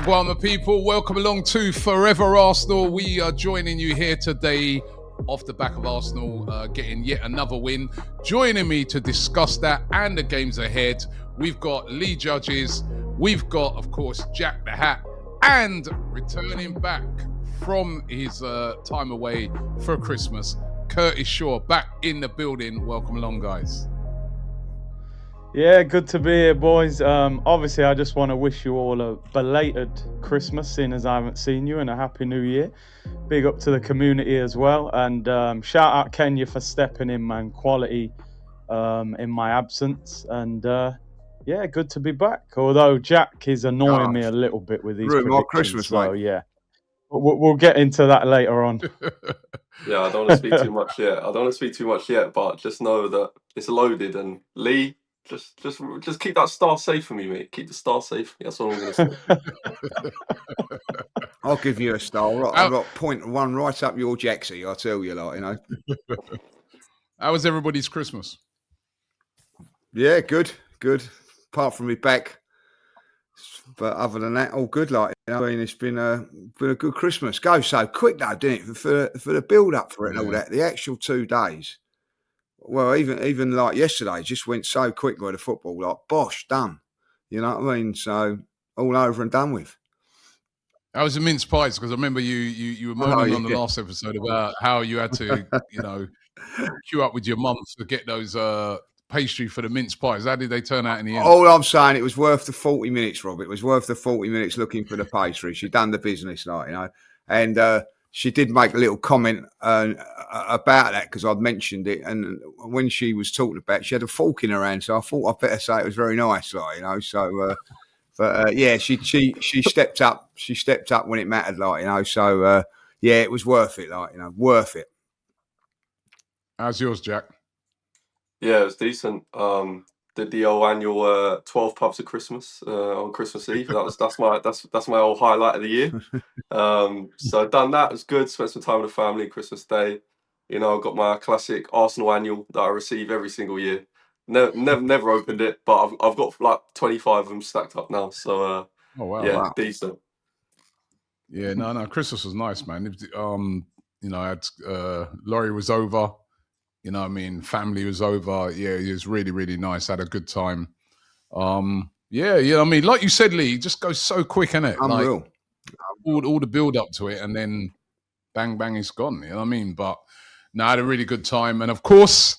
Well, my people, welcome along to Fourever Arsenal. We are joining you here today off the back of Arsenal getting yet another win. Joining me to discuss that and the games ahead, we've got Lee Judges, we've got, of course, Jack the Hat, and returning back from his time away for Christmas, Curtis Shaw, back in the building. Welcome along, guys. Yeah, good to be here, boys. Obviously, I just want to wish you all a belated Christmas, seeing as I haven't seen you, and a Happy New Year. Big up to the community as well. And shout out Kenya for stepping in, man. Quality in my absence. And yeah, good to be back. Although Jack is annoying me a little bit with these predictions. Christmas, so mate. yeah, we'll get into that later on. Yeah, I don't want to speak too much yet. But just know that it's loaded. And Lee, just keep that star safe for me, mate. Keep the star safe. That's all I'm going to say. I'll give you a star. I've got 0.1 right up your jacksy, I tell you, like, you know. How was everybody's Christmas? Yeah, good. Apart from me back. But other than that, all good, like, you know. I mean, it's been a good Christmas. Goes so quick though, didn't it? For the build up for it and all that. The actual 2 days. Well, even like yesterday, just went so quick with the football, like, bosh, done. You know what I mean? So, all over and done with. How was the mince pies? Because I remember you were moaning on the last episode about how you had to, you know, queue up with your mum to get those pastry for the mince pies. How did they turn out in the end? All I'm saying, it was worth the 40 minutes, Rob. It was worth the 40 minutes looking for the pastry. She done the business, like, you know. And she did make a little comment about that because I'd mentioned it. And when she was talking about it, she had a fork in her hand. So I thought I'd better say it was very nice, like, you know. So, yeah, she stepped up. She stepped up when it mattered, like, you know. So, yeah, it was worth it, like, you know, worth it. How's yours, Jack? Yeah, it was decent. Did the old annual 12 pubs of Christmas on Christmas Eve. That's my old highlight of the year. So I've done that. It was good. Spent some time with the family Christmas Day. You know, I got my classic Arsenal annual that I receive every single year. Never opened it, but I've got like 25 of them stacked up now. So oh wow, yeah, wow. Decent. Yeah, no, Christmas was nice, man. You know, I had Laurie was over. You know what I mean? Family was over. Yeah, it was really, really nice. Had a good time. Yeah, I mean, like you said, Lee, it just goes so quick, innit? Unreal. Like, all the build up to it, and then bang, bang, it's gone. You know what I mean? But no, I had a really good time. And of course,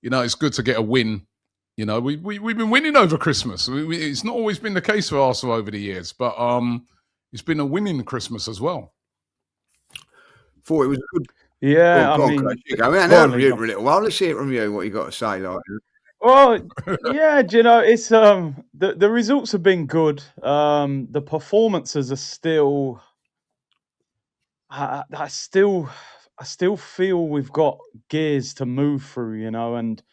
you know, it's good to get a win. You know, we've been winning over Christmas. It's not always been the case for Arsenal over the years, but it's been a winning Christmas as well. Thought it was good. Yeah, I mean, now you for a little while. Let's hear it from you. What you got to say, like. Well, yeah, do you know, it's the results have been good. The performances are still. I still feel we've got gears to move through, you know, and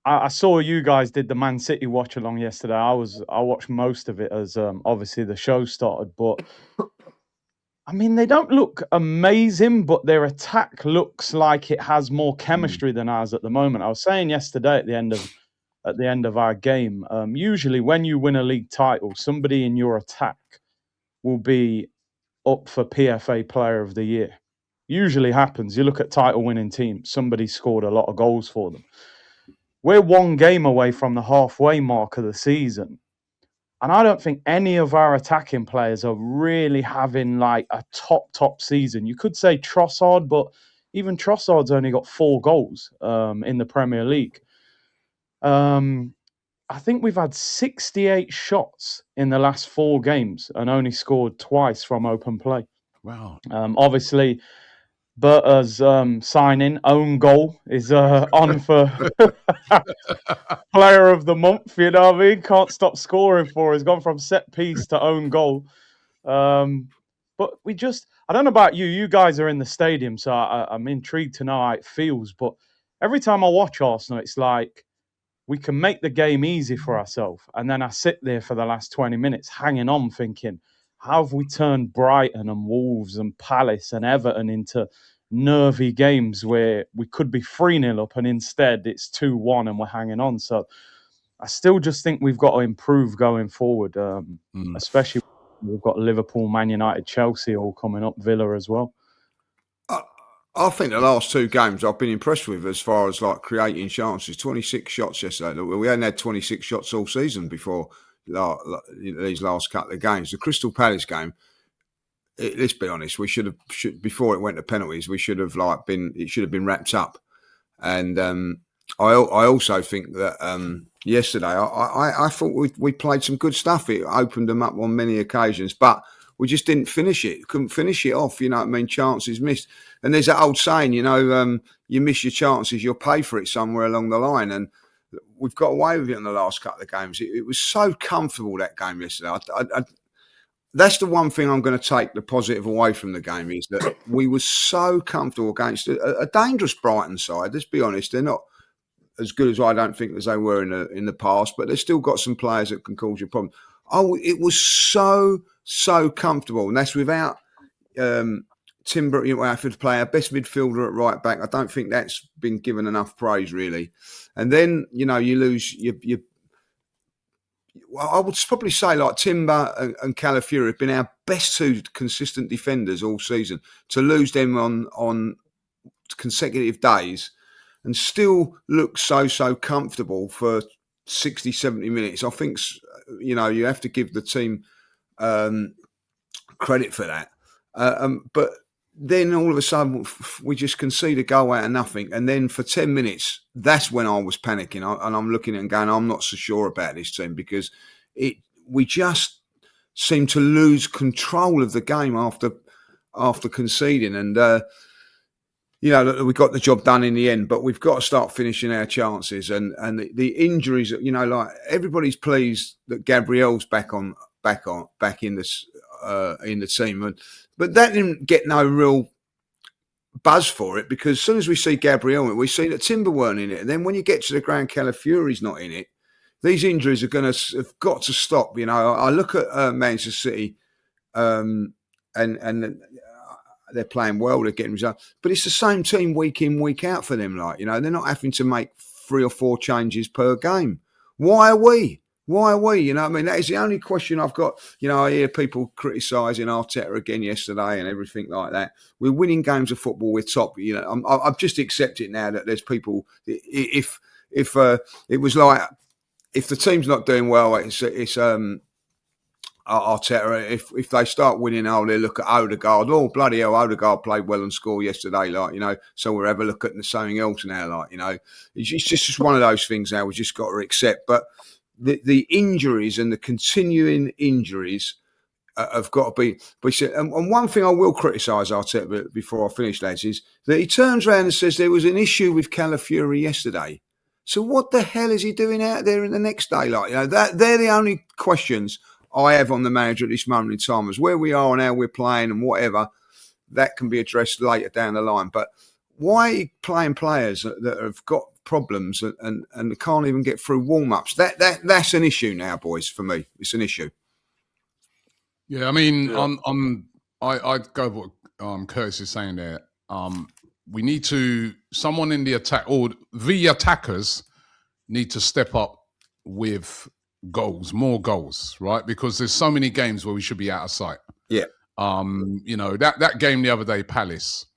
I saw you guys did the Man City watch along yesterday. I watched most of it as obviously the show started, but. I mean, they don't look amazing, but their attack looks like it has more chemistry than ours at the moment. I was saying yesterday at the end of our game, usually when you win a league title, somebody in your attack will be up for PFA Player of the Year. Usually happens. You look at title-winning teams, somebody scored a lot of goals for them. We're 1 game away from the halfway mark of the season. And I don't think any of our attacking players are really having like a top season. You could say Trossard, but even Trossard's only got 4 goals in the Premier League. I think we've had 68 shots in the last 4 games and only scored twice from open play. Wow. Obviously, Berta's signing, own goal, is on for player of the month, you know what I mean? Can't stop scoring for us. He's gone from set piece to own goal. But I don't know about you. You guys are in the stadium, so I'm intrigued to know how it feels. But every time I watch Arsenal, it's like we can make the game easy for ourselves. And then I sit there for the last 20 minutes hanging on thinking, how have we turned Brighton and Wolves and Palace and Everton into nervy games where we could be 3-0 up and instead it's 2-1 and we're hanging on? So I still just think we've got to improve going forward, especially We've got Liverpool, Man United, Chelsea all coming up, Villa as well. I think the last 2 games I've been impressed with as far as like creating chances. 26 shots yesterday. We hadn't had 26 shots all season before these last couple of games. The Crystal Palace game, let's be honest, we should have before it went to penalties. We should have it should have been wrapped up. And I also think that yesterday I thought we played some good stuff. It opened them up on many occasions, but we just didn't finish it. Couldn't finish it off. You know what I mean? Chances missed. And there's that old saying, you miss your chances, you'll pay for it somewhere along the line. And we've got away with it in the last couple of games. It was so comfortable, that game yesterday. That's the one thing I'm going to take the positive away from the game, is that we were so comfortable against a dangerous Brighton side. Let's be honest, they're not as good as I don't think as they were in the past, but they've still got some players that can cause you problems. Oh, it was so comfortable, and that's without Timber. You have to play our best midfielder at right back. I don't think that's been given enough praise, really. And then you lose your well, I would probably say like Timber and Calafiori have been our best 2 consistent defenders all season. To lose them on consecutive days and still look so comfortable for 60, 70 minutes, I think, you have to give the team credit for that. But then all of a sudden we just concede a goal out of nothing. And then for 10 minutes, that's when I was panicking. And I'm looking at it and going, I'm not so sure about this team, because we just seem to lose control of the game after conceding. And, we got the job done in the end, but we've got to start finishing our chances. And the injuries, like everybody's pleased that Gabriel's back in the team. But that didn't get no real buzz for it, because as soon as we see Gabriel, we see that Timber weren't in it. And then when you get to the ground, Calafiori's not in it. These injuries have got to stop. I look at Manchester City, and they're playing well, they're getting results, but it's the same team week in, week out for them. They're not having to make 3 or 4 changes per game. Why are we? That is the only question I've got. I hear people criticising Arteta again yesterday and everything like that. We're winning games of football, we're top. I've just accepted now that there's people. If it was like, if the team's not doing well, it's Arteta. If they start winning, they look at Odegaard. Oh, bloody hell, Odegaard played well and scored yesterday. So we'll ever look at something else now. It's just one of those things now. We just got to accept. But the injuries and the continuing injuries have got to be. And one thing I will criticise Arteta before I finish, lads, is that he turns around and says there was an issue with Calafiori yesterday. So what the hell is he doing out there in the next day? They're the only questions I have on the manager at this moment in time, is where we are and how we're playing and whatever. That can be addressed later down the line. But why are you playing players that have got problems and can't even get through warm-ups? That's an issue now, boys, for me. It's an issue. Yeah, I mean, I go with what Curtis is saying there. We need someone in the attack, or the attackers need to step up with more goals, right? Because there's so many games where we should be out of sight. Yeah. That game the other day, Palace,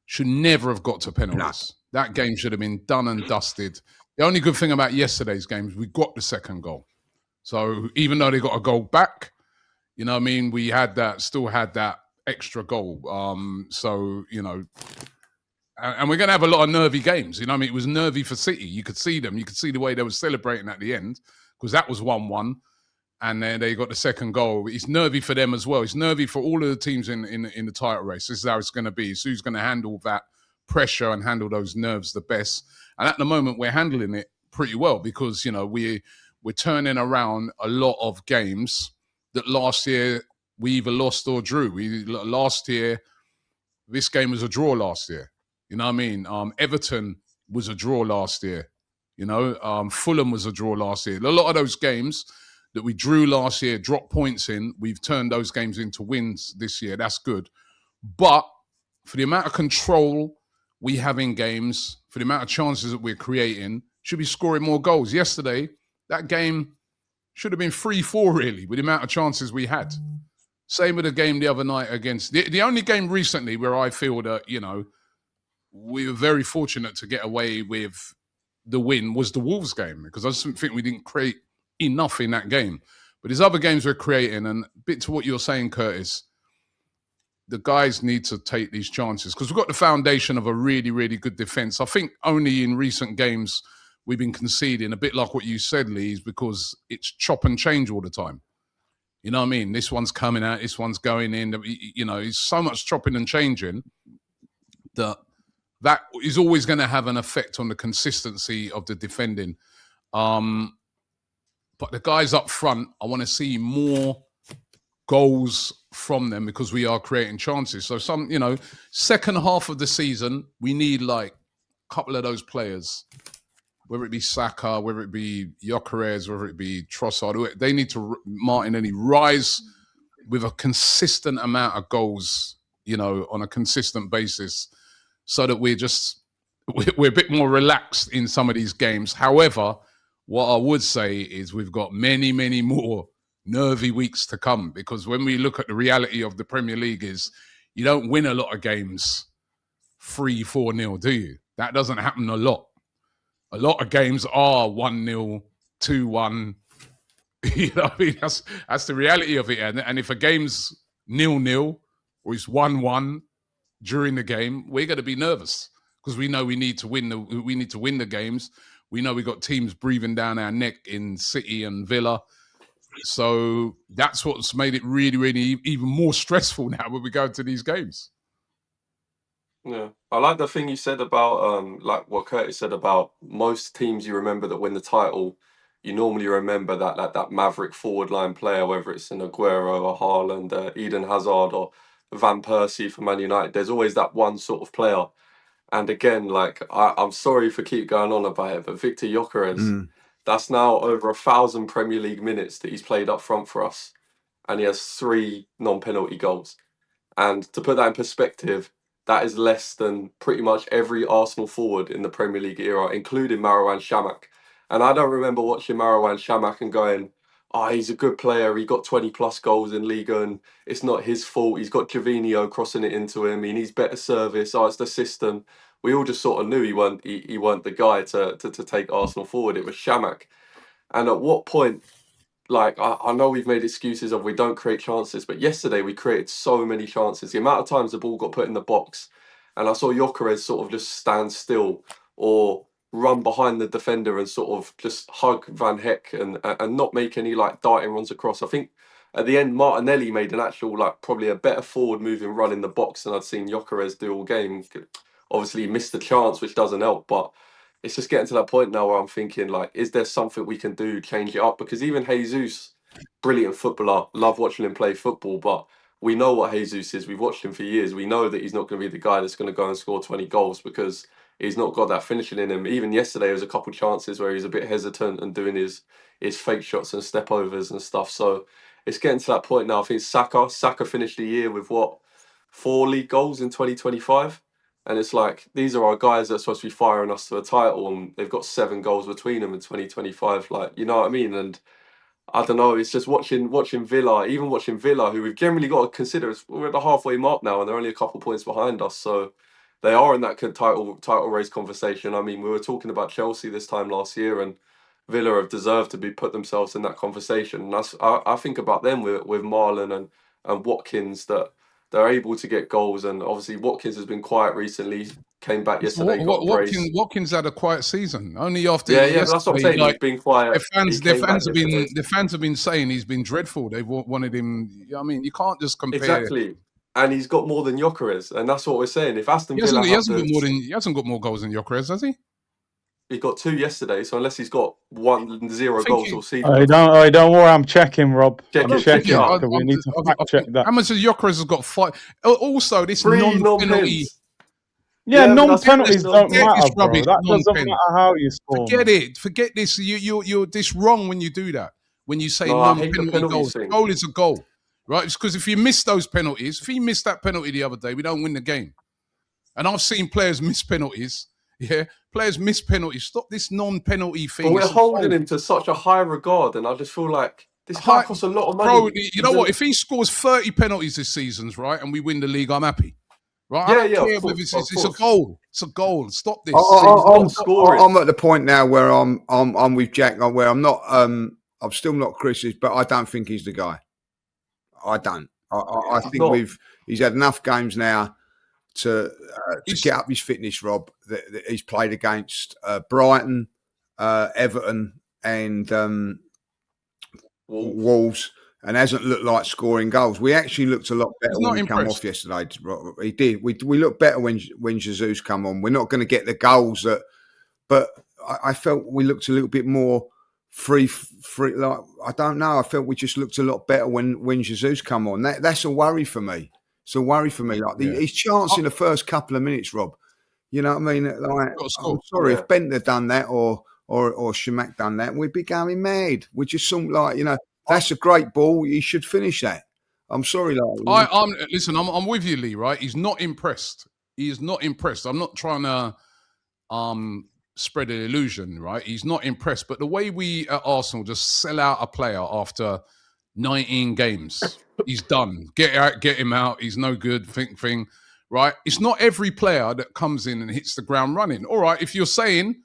should never have got to penalties. No. That game should have been done and dusted. The only good thing about yesterday's game is we got the second goal. So even though they got a goal back, we still had that extra goal. And we're going to have a lot of nervy games. It was nervy for City. You could see them. You could see the way they were celebrating at the end, because that was 1-1. And then they got the second goal. It's nervy for them as well. It's nervy for all of the teams in the title race. This is how it's going to be. So who's going to handle that pressure and handle those nerves the best? And at the moment, we're handling it pretty well, because, we're turning around a lot of games that last year we either lost or drew. Last year, this game was a draw last year. Everton was a draw last year. Fulham was a draw last year. A lot of those games that we drew last year, dropped points in, we've turned those games into wins this year. That's good. But for the amount of control we have in games, for the amount of chances that we're creating, should be scoring more goals. Yesterday, that game should have been 3-4, really, with the amount of chances we had. Same with the game the other night against the only game recently where I feel that, you know, we were very fortunate to get away with the win was the Wolves game, because I just think we didn't create enough in that game. But there's other games we're creating, and a bit to what you're saying, Curtis, the guys need to take these chances because we've got the foundation of a really, really good defence. I think only in recent games we've been conceding, a bit like what you said, Lee, is because it's chop and change all the time. You know what I mean? This one's coming out, this one's going in. You know, it's so much chopping and changing that is always going to have an effect on the consistency of the defending. But the guys up front, I want to see more goals from them because we are creating chances. So some, you know, second half of the season, we need like a couple of those players, whether it be Saka, whether it be Gyokeres, whether it be Trossard, they need to, Martinelli, rise with a consistent amount of goals, you know, on a consistent basis, so that we're a bit more relaxed in some of these games. However, what I would say is we've got many, many more nervy weeks to come, because when we look at the reality of the Premier League is you don't win a lot of games 3-4-0, do you? That doesn't happen a lot. A lot of games are 1-0, 2-1. You know what I mean? That's the reality of it. And if a game's 0-0 or it's 1-1 during the game, we're going to be nervous because we know we need to win the games. We know we got teams breathing down our neck in City and Villa. So that's what's made it really, really even more stressful now when we go into these games. Yeah, I like the thing you said about like what Curtis said about most teams you remember that win the title, you normally remember that like that maverick forward line player, whether it's an Aguero or Haaland, Eden Hazard or Van Persie for Man United. There's always that one sort of player. And again, like I'm sorry for keep going on about it, but Victor Gyokeres, that's now over 1,000 Premier League minutes that he's played up front for us, and he has 3 non-penalty goals. And to put that in perspective, that is less than pretty much every Arsenal forward in the Premier League era, including Marouane Chamakh. And I don't remember watching Marouane Chamakh and going, oh, he's a good player. He got 20 plus goals in Liga and it's not his fault. He's got Javinho crossing it into him. He needs better service. Oh, it's the system. We all just sort of knew he weren't the guy to take Arsenal forward. It was Chamakh. And at what point, like, I know we've made excuses of we don't create chances, but yesterday we created so many chances. The amount of times the ball got put in the box, and I saw Gyokeres sort of just stand still or run behind the defender and sort of just hug Van Heck and not make any like darting runs across. I think at the end Martinelli made an actual like probably a better forward moving run in the box than I'd seen Gyokeres do all game. Obviously he missed the chance, which doesn't help, but it's just getting to that point now where I'm thinking, like, is there something we can do, change it up? Because even Jesus, brilliant footballer, love watching him play football, but we know what Jesus is. We've watched him for years. We know that he's not going to be the guy that's going to go and score 20 goals because he's not got that finishing in him. Even yesterday, there was a couple of chances where he was a bit hesitant and doing his fake shots and step overs and stuff. So it's getting to that point now. I think Saka finished the year with, 4 league goals in 2025? And it's like, these are our guys that are supposed to be firing us to a title, and they've got 7 goals between them in 2025. Like, you know what I mean? And I don't know, it's just watching Villa, who we've generally got to consider, we're at the halfway mark now, and they're only a couple of points behind us. So they are in that title race conversation. I mean, we were talking about Chelsea this time last year, and Villa have deserved to be put themselves in that conversation. And I think about them with Marlon and Watkins, that they're able to get goals, and obviously Watkins has been quiet recently. Came back yesterday. Watkins had a quiet season. Only after but that's what I'm saying. Like, he's been quiet. The fans have been saying he's been dreadful. They've wanted him. I mean, you can't just compare. Exactly, and he's got more than Gyokeres, and that's what we're saying. If Aston Villa he hasn't got more goals than Gyokeres, has he? He got 2 yesterday, so unless he's got 0 goals all season. Don't worry, I'm checking, Rob. I'm checking. We need to fact check that. How much has Gyokeres has got? 5. Also, this non-penalty. Yeah, non-penalties don't matter, bro. That doesn't matter how you score. Forget this. You're this wrong when you do that. When you say non-penalty goals, a goal is a goal, right? It's because if you miss those penalties, if he missed that penalty the other day, we don't win the game. And I've seen players miss penalties. Yeah, players miss penalties. Stop this non-penalty thing. But we're holding him to such a high regard, and I just feel like This guy costs a lot of money. Bro, you know what? If he scores 30 penalties this season, right, and we win the league, I'm happy. Right? Yeah, I don't care whether it's a goal. It's a goal. Stop this. I'm at the point now where I'm with Jack, where I'm not. I'm still not Chris's, but I don't think he's the guy. I don't. I think he's had enough games now to get up his fitness, Rob. That he's played against Brighton, Everton, and Wolves, and hasn't looked like scoring goals. We actually looked a lot better when he came off yesterday. He did. We looked better when Jesus come on. We're not going to get the goals but I felt we looked a little bit more free. Like, I don't know. I felt we just looked a lot better when Jesus come on. That's a worry for me. It's a worry for me. Like his chance in the first couple of minutes, Rob. You know what I mean? Like, I'm sorry if Bent had done that or Shamak done that, we'd be going mad. We just something like, that's a great ball. You should finish that. I'm sorry, listen. I'm with you, Lee. Right? He's not impressed. He is not impressed. I'm not trying to spread an illusion. Right? He's not impressed. But the way we at Arsenal just sell out a player after 19 games, he's done. Get him out. He's no good. Thing. Right? It's not every player that comes in and hits the ground running. All right. If you're saying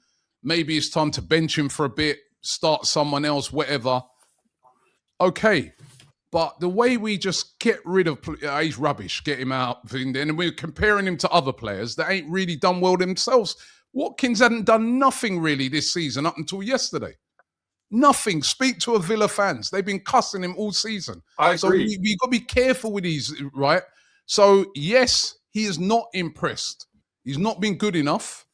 maybe it's time to bench him for a bit, start someone else, whatever. Okay. But the way we just get rid of, he's rubbish, get him out, and we're comparing him to other players that ain't really done well themselves. Watkins hadn't done nothing really this season up until yesterday. Nothing. Speak to a Villa fans. They've been cussing him all season. I agree. So we got to be careful with these, right? So, yes, he is not impressed. He's not been good enough.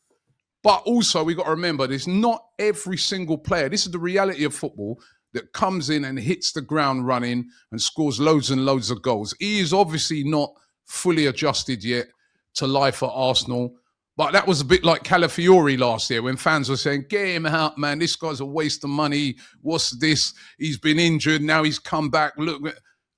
But also, we got to remember, there's not every single player. This is the reality of football that comes in and hits the ground running and scores loads and loads of goals. He is obviously not fully adjusted yet to life at Arsenal. But that was a bit like Calafiori last year when fans were saying, get him out, man. This guy's a waste of money. What's this? He's been injured. Now he's come back. Look,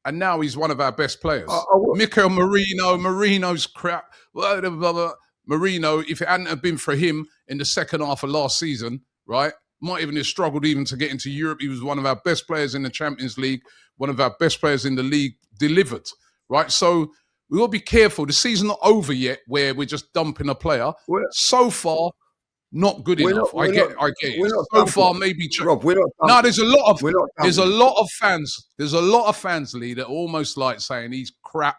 and now he's one of our best players. Mikel Marino's crap. Blah, blah, blah, blah. Marino, if it hadn't have been for him in the second half of last season, right, might even have struggled even to get into Europe. He was one of our best players in the Champions League, one of our best players in the league, delivered, right? So we got to be careful. The season's not over yet where we're just dumping a player. So far, not good enough. I get it. So far, maybe... Rob, we're not no, there's a lot of fans, Lee, that are almost like saying he's crap.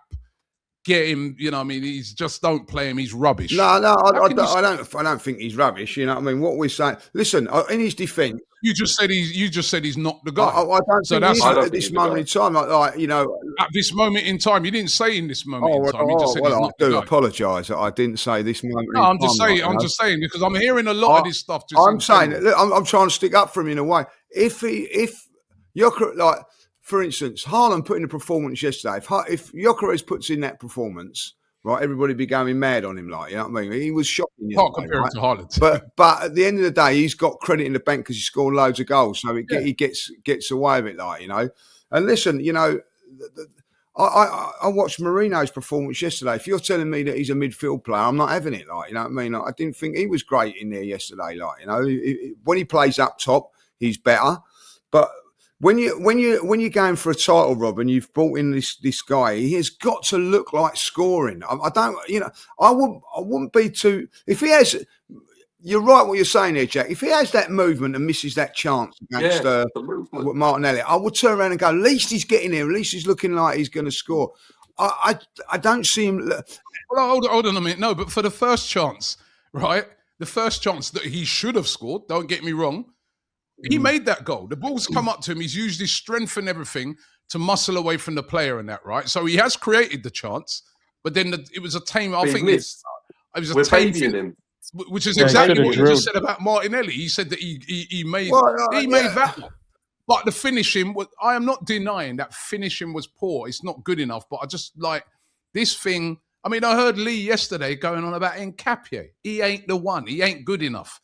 Get him, you know what I mean? He's just don't play him. He's rubbish. No, I don't think he's rubbish. You know what I mean? What we're saying, listen, in his defence, you just said he's not the guy. I don't think he's at this moment in time. Like at this moment in time, you didn't say in this moment in time. You just said I do apologise that I didn't say this moment. No, I'm just saying because I'm hearing a lot of this stuff. I'm saying, look, I'm trying to stick up for him in a way. If Gyokeres, like, for instance, Haaland put in a performance yesterday. If Gyokeres puts in that performance, right, everybody be going mad on him. Like, you know what I mean? He was shocking. Can't compare him to Haaland. But at the end of the day, he's got credit in the bank because he scored loads of goals. So he gets away with it, like, you know. And listen, you know, I watched Marino's performance yesterday. If you're telling me that he's a midfield player, I'm not having it. Like, you know what I mean? Like, I didn't think he was great in there yesterday. Like, you know, when he plays up top, he's better. But when you're going for a title, Rob, and you've brought in this guy, he has got to look like scoring. I don't, you know, I wouldn't be too. If he has, you're right what you're saying there, Jack. If he has that movement and misses that chance against Martinelli, I would turn around and go, at least he's getting there. At least he's looking like he's going to score. I don't see him. Well, hold on a minute. No, but for the first chance, right? The first chance that he should have scored. Don't get me wrong. He made that goal. The ball's come up to him. He's used his strength and everything to muscle away from the player and that, right? So he has created the chance, but then it was a tame. I think it was a tame thing, which is exactly what you just said about Martinelli. He said that he made that one. But the finishing, I am not denying that finishing was poor. It's not good enough. But I just like this thing. I mean, I heard Lee yesterday going on about Nkapie. He ain't the one. He ain't good enough.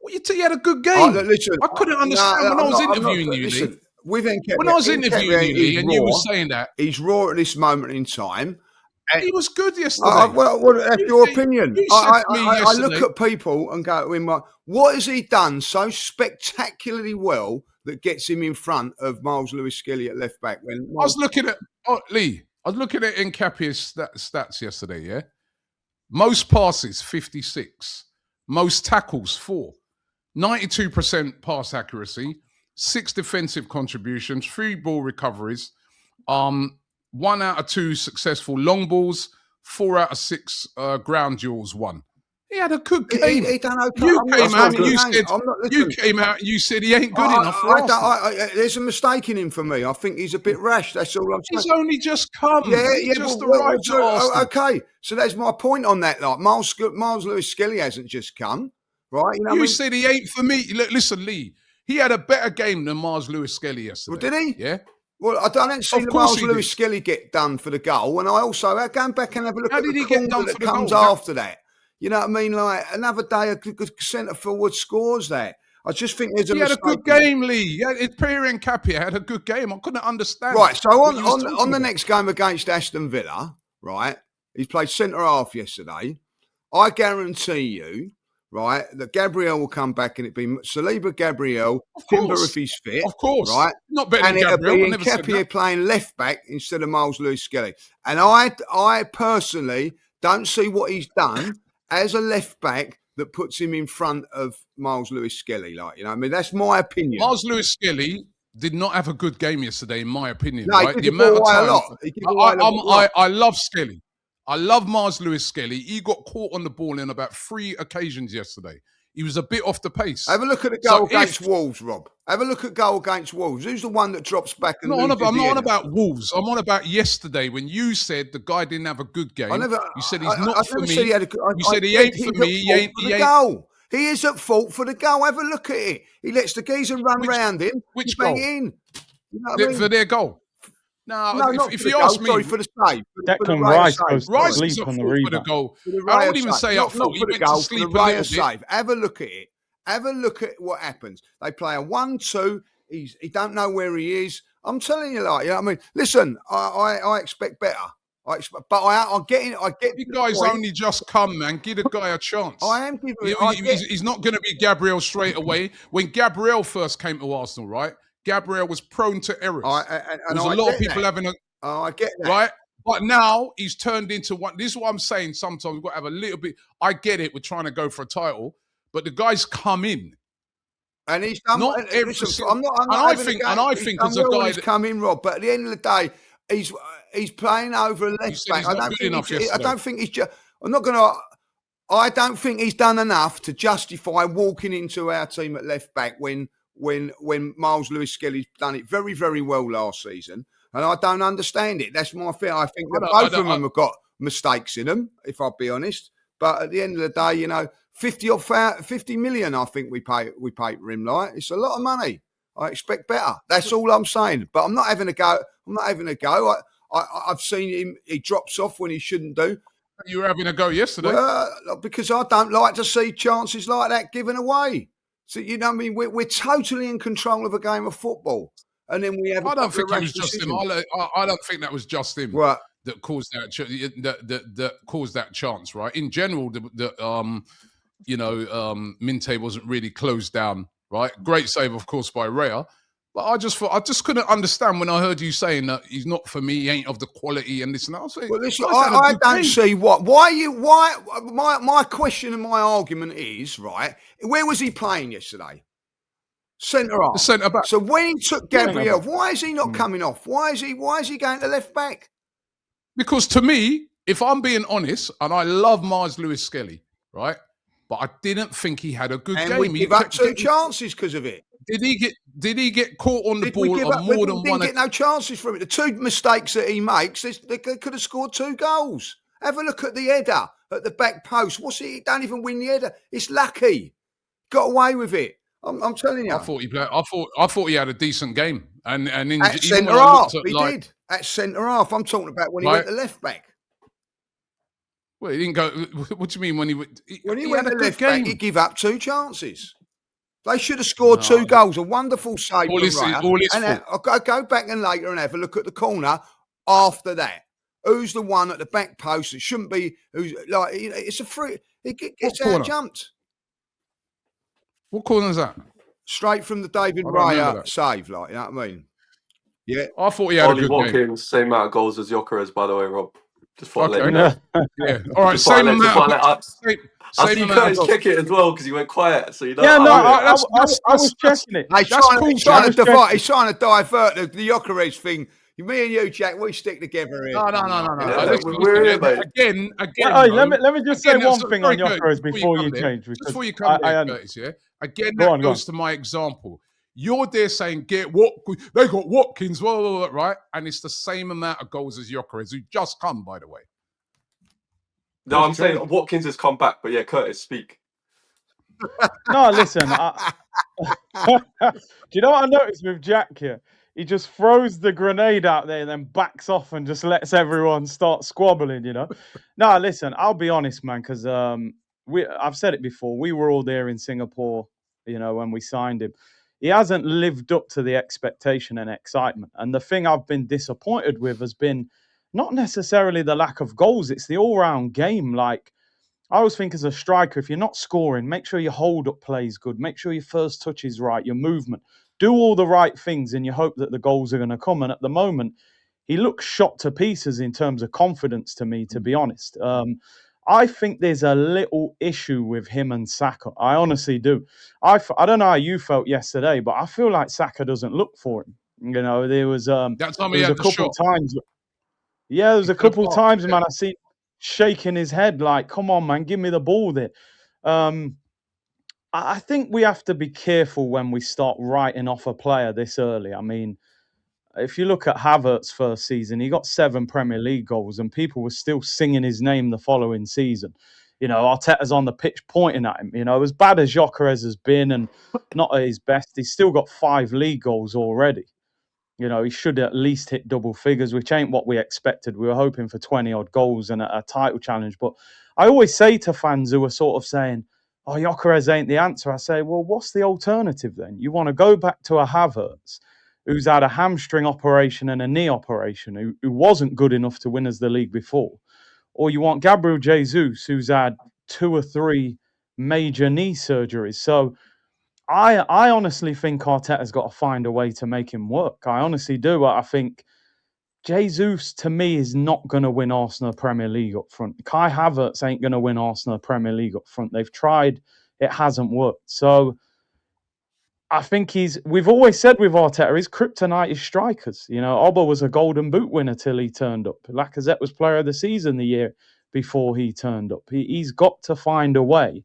Well, you had a good game. I couldn't understand when I was interviewing you, Lee. When I was interviewing you, and you were saying that. He's raw at this moment in time. He was good yesterday. Well, that's your opinion. I look at people and go, what has he done so spectacularly well that gets him in front of Miles Lewis-Skelly at left back. When I was looking at Lee. I was looking at Nketiah's stats yesterday. Yeah, most passes 56, most tackles 4, 92% pass accuracy, 6 defensive contributions, 3 ball recoveries, 1 out of 2 successful long balls, 4 out of 6 ground duels won. He had a good game. He done okay. You came out and you said he ain't good enough for us. There's a mistake in him for me. I think he's a bit rash. That's all I'm saying. He's only just come. He's just arrived at Aston. Okay, so that's my point on that. Like Miles Lewis-Skelly hasn't just come, right? You said he ain't for me. Listen, Lee, he had a better game than Miles Lewis-Skelly yesterday. Well, did he? Yeah. Well, I didn't see Miles Lewis-Skelly get done for the goal, and I also going back and have a look at the corner that comes after that. You know what I mean? Like another day, a good centre forward scores that. I just think there's a mistake. He had a good game, Lee. Pierre Nketiah had a good game. I couldn't understand. Right, so on the next game against Aston Villa, right, he played centre half yesterday. I guarantee you, right, that Gabriel will come back and it'll be Saliba, Gabriel, Timber if he's fit. Of course. Right? Not better than Gabriel. And Nketiah playing left back instead of Miles Lewis-Skelly. And I personally don't see what he's done as a left back that puts him in front of Miles Lewis-Skelly. Like, you know, I mean, that's my opinion. Miles Lewis-Skelly did not have a good game yesterday, in my opinion. No, right? The amount of time. I love Skelly. I love Miles Lewis-Skelly. He got caught on the ball in about 3 occasions yesterday. He was a bit off the pace. Have a look at the goal against Wolves, Rob. Have a look at goal against Wolves. Who's the one that drops back and I'm not on about Wolves. I'm on about yesterday when you said the guy didn't have a good game. You said he's not for me. You said he ain't for me. He ain't. Goal. He is at fault for the goal. Have a look at it. He lets the geezer run round him. Which bang goal? In. You know what I mean? For their goal. No, if you ask me, Declan Rice goes to sleep on the for the goal. I wouldn't even say up fault. He went to sleep a little bit. Have a look at it. Have a look at what happens. They play a 1-2. He don't know where he is. I'm telling you, like, you know what I mean? Listen, I expect better. I get You guys only just come, man. Give the guy a chance. I am giving. He's not going to be Gabriel straight away. When Gabriel first came to Arsenal, right? Gabriel was prone to errors. There's a lot of people having a. I get that. Right? But now he's turned into one. This is what I'm saying. Sometimes we've got to have a little bit. I get it. We're trying to go for a title, but the guy's come in. And he's done. Not every. I think as a guy he's come in, Rob. But at the end of the day, he's playing over a left back. I don't think he's just. I'm not going to. I don't think he's done enough to justify walking into our team at left back when Miles Lewis-Skelly's done it very, very well last season. And I don't understand it. That's my fear. I think that both of them have got mistakes in them, if I'll be honest. But at the end of the day, you know, 50 million, I think we pay for him. Like, it's a lot of money. I expect better. That's all I'm saying. But I'm not having a go. I've seen him. He drops off when he shouldn't do. You were having a go yesterday. Well, because I don't like to see chances like that given away. So, you know what I mean? We're totally in control of a game of football. And then we have. I don't think it was just him. I don't think that was just him that caused that caused that chance. Right. In general, Minte wasn't really closed down. Right. Great save, of course, by Raya. But I just couldn't understand when I heard you saying that he's not for me. He ain't of the quality and this and that. I was saying, well, listen, I don't see my question and my argument is, right, where was he playing yesterday? Centre half. The centre back. So when he took Gabriel, why is he not coming off? Why is he going to left back? Because to me, if I'm being honest, and I love Miles Lewis-Skelly, right? But I didn't think he had a good game. We give up 2 chances because of it. Did he get caught on the ball on more than one? We didn't get no chances from it. The 2 mistakes that he makes, they could have scored 2 goals. Have a look at the header at the back post. What's it? He don't even win the header. It's lucky. Got away with it. I'm telling you. I thought he had a decent game. And at centre half, he did. At centre half. I'm talking about when he went to left back. Well, he didn't go. What do you mean when he went to left back? He gave up 2 chances. They should have scored 2 goals. A wonderful save. I'll go back and later and have a look at the corner after that. Who's the one at the back post that shouldn't be? Who's like? It's a free. It gets out jumped. What corner is that? straight from the David I don't remember Raya that. save, like, you know what I mean? Yeah. I thought he had a Ollie good game. Watkins, same amount of goals as Gyokeres, by the way, Rob. Just thought I'd let you Okay. know. Yeah. All right. Just thought Same I'd let- amount. I Same see amount of Curtis goals. check it as well because he went quiet. So you know. Yeah, no, I I was checking it. He's That's trying, cool, he's trying Jack. to divert. He's trying to divert the Gyokeres thing. Me and you, Jack, we stick together here. No. Yeah, Listen, we're here, mate. again. Hey, let though, me just say again, one thing on sorry, Curtis, Gyokeres before you come there, change. just Because before you come there, I Curtis, yeah? Again, Go that on. goes to my example. You're there saying, get what they got Watkins, blah, blah, blah, right? And it's the same amount of goals as Gyokeres, who just come, by the way. No, I'm saying Watkins has come back, but yeah, Curtis, speak. No, listen. Do you know what I noticed with Jack here? He just throws the grenade out there and then backs off and just lets everyone start squabbling, you know? No, listen, I'll be honest, man, because I've said it before. We were all there in Singapore, you know, when we signed him. He hasn't lived up to the expectation and excitement. And the thing I've been disappointed with has been not necessarily the lack of goals, it's the all-round game. Like, I always think as a striker, if you're not scoring, make sure your hold-up play is good. Make sure your first touch is right, your movement. Do all the right things and you hope that the goals are going to come. And at the moment, he looks shot to pieces in terms of confidence to me, to be honest. I think there's a little issue with him and Saka. I honestly do. I don't know how you felt yesterday, but I feel like Saka doesn't look for him. You know, there was a couple times. Yeah, there was a couple times, man, I see shaking his head like, come on, man, give me the ball there. I think we have to be careful when we start writing off a player this early. I mean, if you look at Havertz's first season, he got 7 Premier League goals and people were still singing his name the following season. You know, Arteta's on the pitch pointing at him. You know, as bad as Gyokeres has been and not at his best, he's still got 5 league goals already. You know, he should at least hit double figures, which ain't what we expected. We were hoping for 20-odd goals and a title challenge. But I always say to fans who are sort of saying, oh, Gyokeres ain't the answer. I say, well, what's the alternative then? You want to go back to a Havertz who's had a hamstring operation and a knee operation, who wasn't good enough to win us the league before? Or you want Gabriel Jesus, who's had 2 or 3 major knee surgeries? So I honestly think Arteta's got to find a way to make him work. I honestly do. I think Jesus, to me, is not going to win Arsenal Premier League up front. Kai Havertz ain't going to win Arsenal Premier League up front. They've tried. It hasn't worked. So I think we've always said with Arteta, his kryptonite is strikers. You know, Oba was a golden boot winner till he turned up. Lacazette was player of the season the year before he turned up. He's got to find a way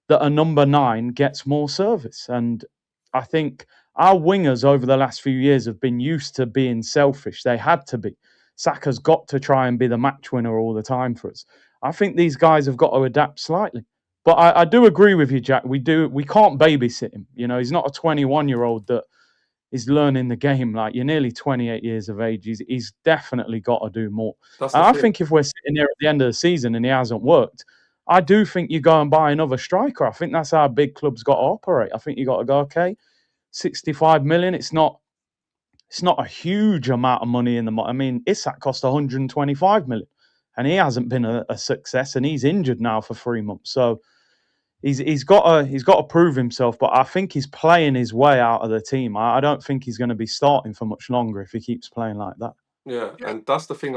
that a number 9 gets more service. And I think our wingers over the last few years have been used to being selfish. They had to be. Saka's got to try and be the match winner all the time for us. I think these guys have got to adapt slightly. But I do agree with you, Jack. We can't babysit him. You know, he's not a 21-year-old that is learning the game. Like, you're nearly 28 years of age. He's definitely got to do more. And I think if we're sitting there at the end of the season and he hasn't worked, I do think you go and buy another striker. I think that's how big clubs got to operate. I think you got to go, okay, 65 million. It's not a huge amount of money in the. I mean, Isak cost 125 million, and he hasn't been a success, and he's injured now for 3 months. So he's got to prove himself. But I think he's playing his way out of the team. I don't think he's going to be starting for much longer if he keeps playing like that. Yeah, and that's the thing.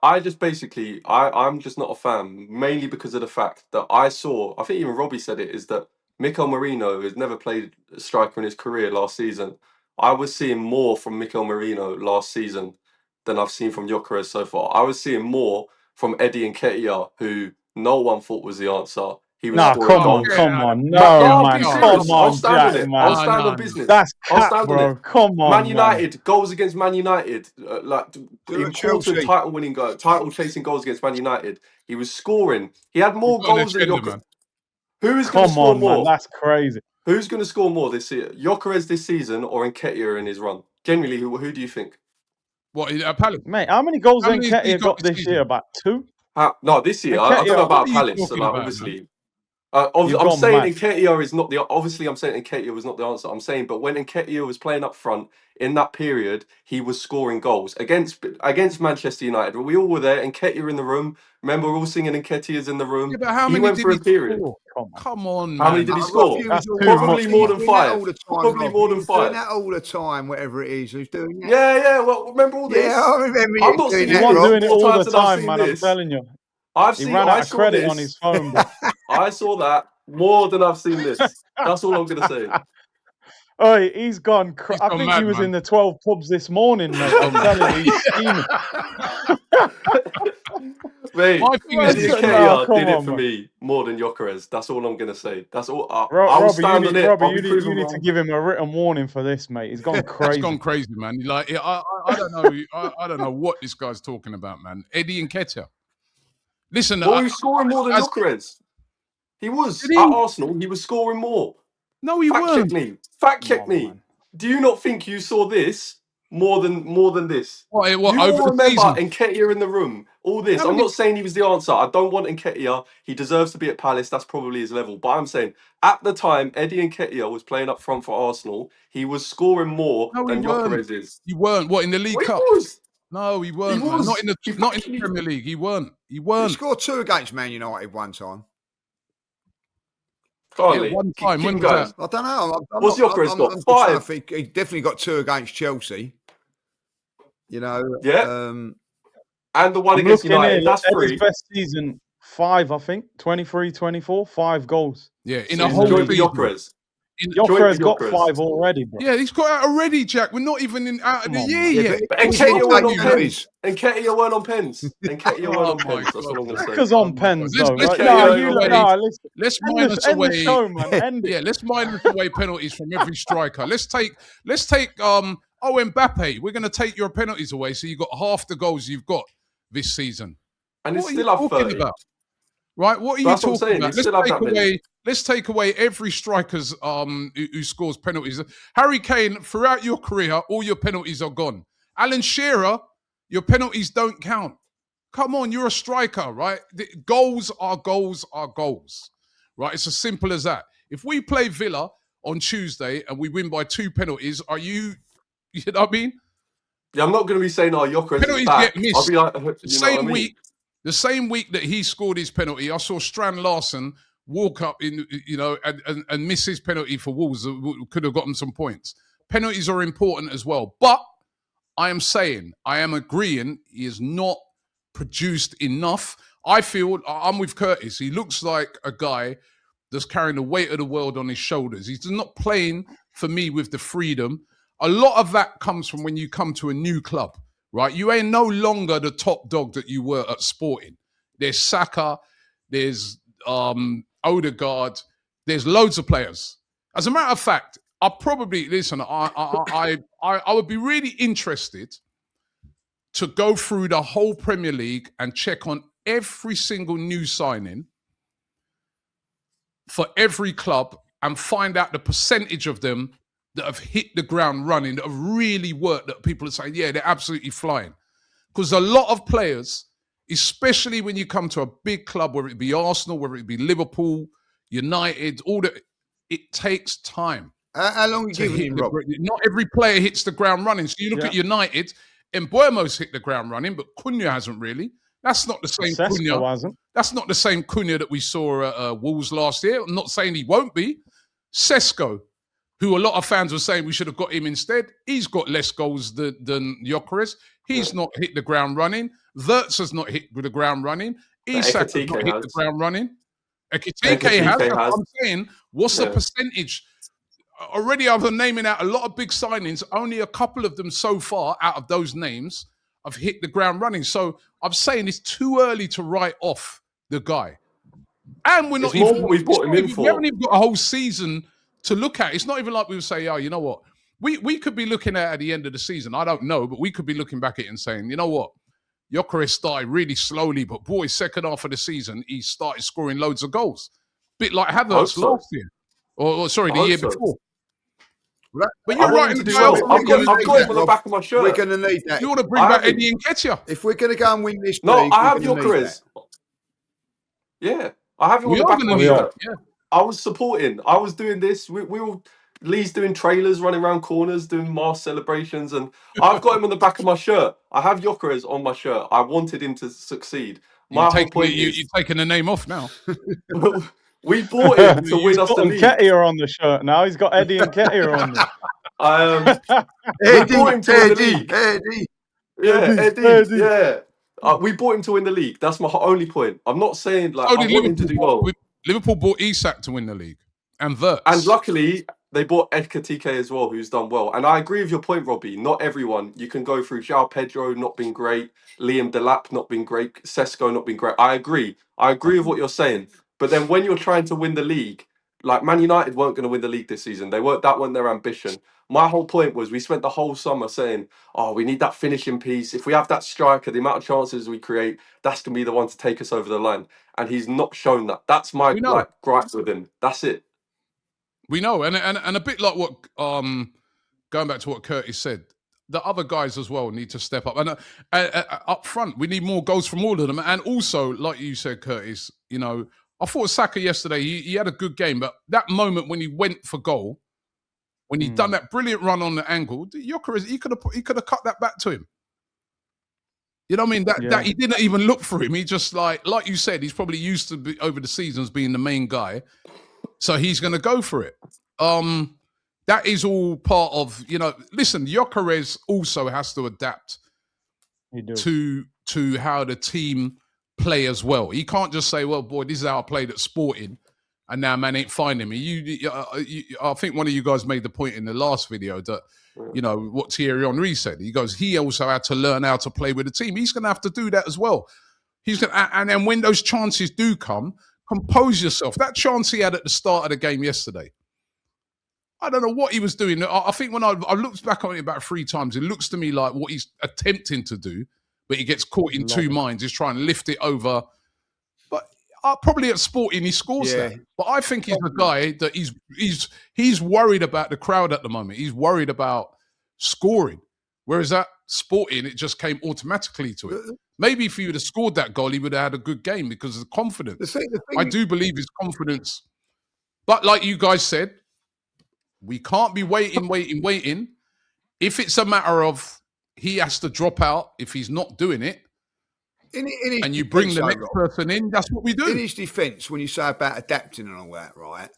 I just basically, I'm just not a fan, mainly because of the fact that I think even Robbie said it, is that Mikel Merino has never played a striker in his career last season. I was seeing more from Mikel Merino last season than I've seen from Gyokeres so far. I was seeing more from Eddie Nketiah, who no one thought was the answer. He was scoring goals. Come on. No, I'll be serious. I'll stand on it. I'll stand on business. That's I'll stand on it. Come on, Man United, goals against Man United, important title chasing goals against Man United. He was scoring. He had more goals than Gyokeres. Who is going to score more? Man, that's crazy. Who's going to score more this year? Gyokeres this season or Nketiah in his run? Genuinely, who do you think? What, Palace? Mate, how many goals has Nketiah got this year? About 2? No, this year. I don't know about Palace. So, obviously, You've I'm gone saying mad. Nketiah is not the. Obviously, I'm saying Nketiah was not the answer. I'm saying, but when Nketiah was playing up front in that period, he was scoring goals against Manchester United. We all were there. Nketiah in the room. Remember, we're all singing Nketiah's in the room. Yeah, but how He many went did for he a period. score? Come on. Come on, How many man. did he Rob, score? he was That's all- too Probably much. more he's than doing that 5. all the time. Probably Rob. more He than was doing 5. that all the time, whatever it is. He's doing that. Yeah. Well, remember all this? Yeah, I remember I'm you not doing seeing He that, wasn't this. Rob. doing it More all the times than I've time, seen man. I'm this. telling you. I Ran out of saw credit this. on his phone, bro. I saw that more than I've seen this. That's all I'm gonna say. Oh, he's gone. He's I gone think mad, he was man. in the 12 pubs this morning, mate. He's I'm gone telling mad. you, he's scheming. Mate, My thing is Man Eddie this, said, right? "No, Nketiah come did it on, for man." me more than Gyokeres. That's all I'm gonna say. That's all. I will Robbie, stand on it. Robbie, I'll be you proven need to wrong. give him a written warning for this, mate. He's gone He's crazy. gone crazy, man. Like, I don't know. I don't know what this guy's talking about, man. Eddie Nketiah. Listen, Well, he was scoring more than as- Gyokeres. He was Did he? at Arsenal. He was scoring more. No, he Fact check weren't. me. Fact Come check on, me. man. Do you not think you saw this more than this? What You over all the remember season? Nketiah in the room. All this. How I'm many? not saying he was the answer. I don't want Nketiah. He deserves to be at Palace. That's probably his level. But I'm saying at the time Eddie Nketiah was playing up front for Arsenal, he was scoring more No, he than weren't. Gyokeres is. He weren't. What in the League Well, he Cup? was. No, he He weren't, man. Not was. in the He Premier League. He weren't. He He weren't. scored 2 against Man United one time. Yeah, Finally. one time. Keep When was going. that? I don't know. What's Gyokeres got? I'm just trying to 5. think. He definitely got 2 against Chelsea. You know. Yeah. And the one I'm against looking here. United. That's Eddie's 3. best season, 5, I think. 23, 24, 5 goals. Yeah, in So a he's whole joined with season. Gyokeres. Gyokeres got 5 already, bro. Yeah, he's got it already, Jack. We're not even out of the Come on, year man. Yeah, yet. but But What's he wrong Nketiah weren't with on you, man? pens. Nketiah weren't on pens. Nketiah weren't Oh on my pens. That's God, all I'm going to Jack. say. Crackers Oh on my pens, God. though, Let's right? Okay, No, yeah, you yeah, look. yeah. No, listen. Let's End minus the away. show, man. End it. Yeah, let's minus away penalties from every striker. Let's take Mbappe. We're gonna take your penalties away, so you got half the goals you've got this season. And What it's are you still up talking 30. about? Right? What are you That's what I'm talking saying. about? It's still have that many. Let's take away every striker's who scores penalties. Harry Kane, throughout your career, all your penalties are gone. Alan Shearer, your penalties don't count. Come on, you're a striker, right? Goals are goals are goals. Right? It's as simple as that. If we play Villa on Tuesday and we win by 2 penalties, are you know what I mean? Yeah, I'm not going to be saying, oh, Gyokeres is Penalties back. get missed. I'll be like, The you know what I same mean? week, the same week that he scored his penalty, I saw Strand Larson walk up in, and miss his penalty for Wolves. Could have gotten some points. Penalties are important as well. But I am agreeing he is not produced enough. I feel I'm with Curtis. He looks like a guy that's carrying the weight of the world on his shoulders. He's not playing for me with the freedom. A lot of that comes from when you come to a new club, right? You ain't no longer the top dog that you were at Sporting. There's Saka, there's Odegaard, there's loads of players. As a matter of fact, I would be really interested to go through the whole Premier League and check on every single new signing for every club and find out the percentage of them that have hit the ground running, that have really worked, that people are saying, yeah, they're absolutely flying. Because a lot of players, especially when you come to a big club, whether it be Arsenal, whether it be Liverpool, United, it takes time. How long are you giving him, Rob? Not every player hits the ground running. So you look at United, Mbuemo's hit the ground running, but Cunha hasn't really. That's not the same Cunha. Hasn't. That's not the same Cunha that we saw at Wolves last year. I'm not saying he won't be. Sesko, who a lot of fans were saying we should have got him instead, he's got less goals than Gyokeres. He's not hit the ground running. Wirtz has not hit the ground running. Isak has not hit the ground running. Ekitike has. That's what I'm saying. What's the percentage? Already I've been naming out a lot of big signings. Only a couple of them so far out of those names have hit the ground running. So I'm saying it's too early to write off the guy. And we're not It's more what we've brought him in we for. haven't even got a whole season to look at. It's not even like we would say, oh, you know what? We could be looking at the end of the season. I don't know, but we could be looking back at it and saying, you know what? Gyokeres started really slowly, but boy, second half of the season, he started scoring loads of goals. Bit like Havertz last year. Or sorry, the year before. But you're right in the I've got him on the back of my shirt. We're going to need that. You want to bring back Eddie Nketiah? If we're going to go and win this No, league, I have Gyokeres. Yeah. I have him on We the are back of going to my need shirt. it. Yeah. I was supporting. I was doing this. We all Lee's doing trailers, running around corners, doing mass celebrations, and I've got him on the back of my shirt. I have Gyokeres on my shirt. I wanted him to succeed. My whole point You're is, taking the name off now. we bought him to win He's us the got league. Nketiah on the shirt now. He's got Eddie Nketiah on there. We bought him to win the league. Eddie. Yeah, Eddie. Eddie. Yeah. We bought him to win the league. That's my only point. I'm not saying like So I did want him to do well. Liverpool bought Isak to win the league, and Wirtz. And luckily, they bought Ekatike as well, who's done well. And I agree with your point, Robbie. Not everyone. You can go through João Pedro not been great, Liam Delap not been great, Sesko not been great. I agree. I agree with what you're saying. But then when you're trying to win the league, like Man United weren't going to win the league this season. That wasn't their ambition. My whole point was we spent the whole summer saying, oh, we need that finishing piece. If we have that striker, the amount of chances we create, that's going to be the one to take us over the line. And he's not shown that. That's my gripe with him. That's it. We know, and a bit like what going back to what Curtis said, the other guys as well need to step up. And up front, we need more goals from all of them. And also, like you said, Curtis, you know, I thought Saka yesterday, he had a good game, but that moment when he went for goal, when he done that brilliant run on the angle, Gyokeres, he could have cut that back to him. You know what I mean? That he didn't even look for him. He just like you said, he's probably used to over the seasons being the main guy. So he's going to go for it. That is all part of, you know, listen, Gyokeres also has to adapt to how the team play as well. He can't just say, well, boy, this is how I played at Sporting and now man ain't finding me. I think one of you guys made the point in the last video that, you know, what Thierry Henry said. He goes, he also had to learn how to play with the team. He's going to have to do that as well. And then when those chances do come, compose yourself. That chance he had at the start of the game yesterday, I don't know what he was doing. I think when I looked back on it about 3 times, it looks to me like what he's attempting to do, but he gets caught in two minds. He's trying to lift it over. But probably at Sporting, he scores that. But I think he's a guy that he's worried about the crowd at the moment. He's worried about scoring. Whereas at Sporting, it just came automatically to it. Maybe if he would have scored that goal, he would have had a good game because of the confidence. The thing I do believe his confidence. But like you guys said, we can't be waiting. If it's a matter of he has to drop out if he's not doing it, and you bring the next person in, that's what we do. In his defence, when you say about adapting and all that, right?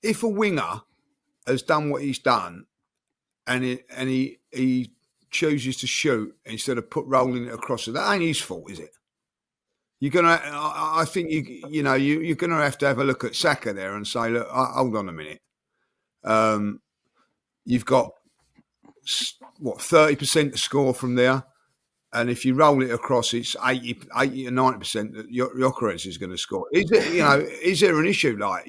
If a winger has done what he's done and he chooses to shoot instead of rolling it across, that ain't his fault, is it? You're gonna. I think you're gonna have to have a look at Saka there and say, look, hold on a minute. You've got 30% to score from there, and if you roll it across, it's 80 to 90% that Gyokeres is going to score. Is there an issue like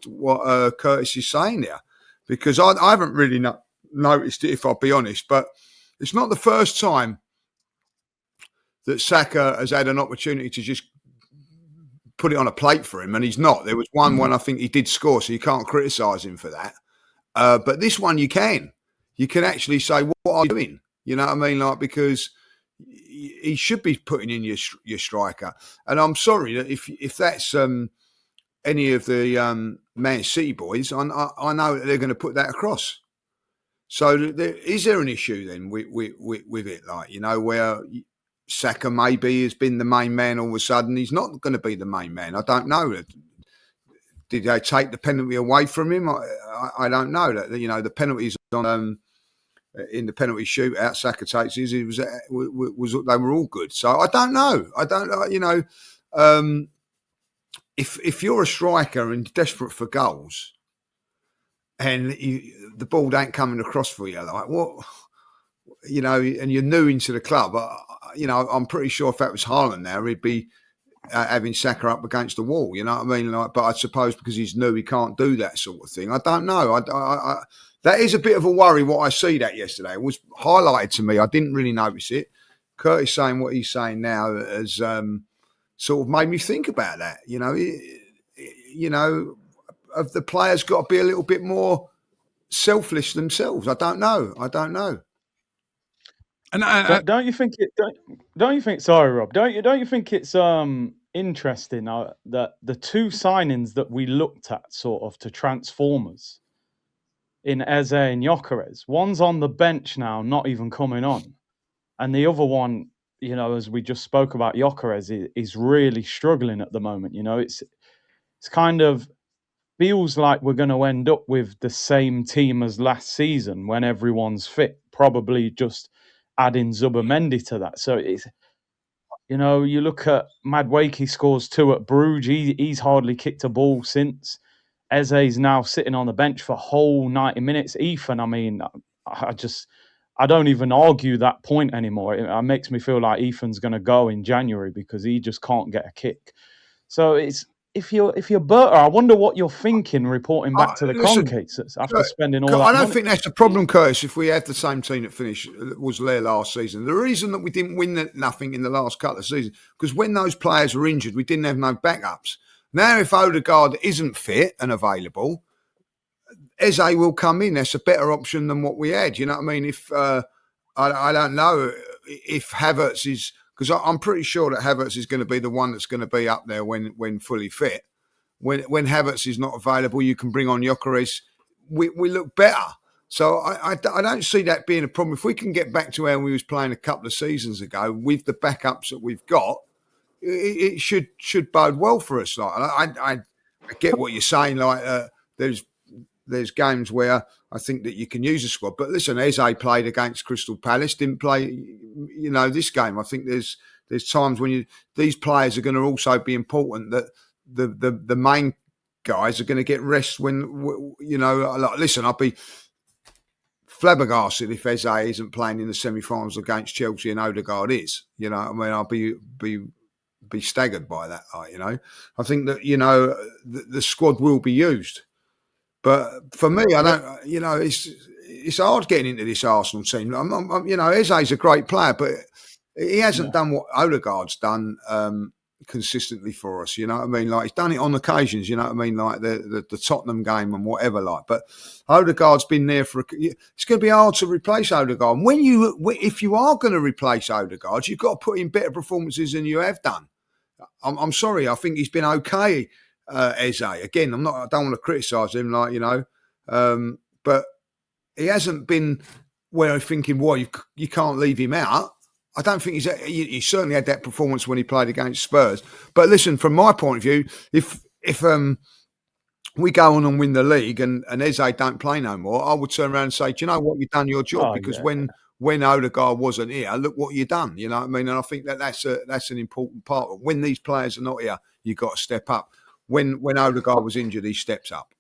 what Curtis is saying there? Because I haven't really noticed it, if I'll be honest, but it's not the first time that Saka has had an opportunity to just put it on a plate for him, and he's not. There was one when I think he did score, so you can't criticise him for that. But this one you can. You can actually say, what are you doing? You know what I mean? Like, because he should be putting in your striker. And I'm sorry that if that's any of the Man City boys, I know that they're going to put that across. So is there an issue then with it? Like, where Saka maybe has been the main man all of a sudden. He's not going to be the main man. I don't know. Did they take the penalty away from him? I don't know. That the penalties on in the penalty shootout, Saka takes his. It was they were all good. So I don't know. If you're a striker and desperate for goals, and the ball ain't coming across for you, like what? And you're new into the club. I'm pretty sure if that was Haaland now, he'd be having Saka up against the wall. You know what I mean? Like, but I suppose because he's new, he can't do that sort of thing. I don't know. That is a bit of a worry. What I see that yesterday, it was highlighted to me. I didn't really notice it. Curtis saying what he's saying now has sort of made me think about that. Have the players got to be a little bit more selfless themselves? I don't know. And don't you think it? Don't you think? Sorry, Rob. Don't you think it's interesting that the two signings that we looked at sort of to transform us in Eze and Gyokeres, one's on the bench now, not even coming on. And the other one, as we just spoke about, Gyokeres is really struggling at the moment. It's kind of feels like we're going to end up with the same team as last season when everyone's fit, probably just adding Zubamendi to that. So it's, you look at Madwake, he scores 2 at Bruges. He's hardly kicked a ball since. Eze's now sitting on the bench for whole 90 minutes. Ethan, I mean, I don't even argue that point anymore. It makes me feel like Ethan's going to go in January because he just can't get a kick. So it's if you're Berta, I wonder what you're thinking reporting back to the Concades after spending all that money. I don't think that's the problem, Curtis, if we had the same team that was there last season. The reason that we didn't win nothing in the last couple of seasons, because when those players were injured, we didn't have no backups. Now, if Odegaard isn't fit and available, Eze will come in. That's a better option than what we had. You know what I mean? If I don't know if Havertz is, because I'm pretty sure that Havertz is going to be the one that's going to be up there when fully fit. When Havertz is not available, you can bring on Gyokeres. We look better. So I don't see that being a problem. If we can get back to how we was playing a couple of seasons ago with the backups that we've got, it should bode well for us. Like I get what you're saying. Like there's games where I think that you can use a squad. But listen, Eze played against Crystal Palace, didn't play, this game. I think there's times when these players are going to also be important, that the main guys are going to get rest when, listen, I'll be flabbergasted if Eze isn't playing in the semi-finals against Chelsea and Odegaard is. I'll be staggered by that. I think that, the squad will be used. But for me, I don't. It's hard getting into this Arsenal team. Eze's a great player, but he hasn't done what Odegaard's done consistently for us. You know what I mean? Like, he's done it on occasions. You know what I mean? Like the Tottenham game and whatever. Like, but Odegaard's been there for. It's going to be hard to replace Odegaard. If you are going to replace Odegaard, you've got to put in better performances than you have done. I'm sorry. I think he's been okay. Eze, again, I don't want to criticise him, but he hasn't been where I'm thinking, well, you can't leave him out. I don't think he certainly had that performance when he played against Spurs. But listen, from my point of view, if we go on and win the league and Eze don't play no more, I would turn around and say, do you know what, you've done your job, because when Odegaard wasn't here, look what you've done. You know what I mean? And I think that's an important part. When these players are not here, you've got to step up. When Odegaard was injured, he steps up.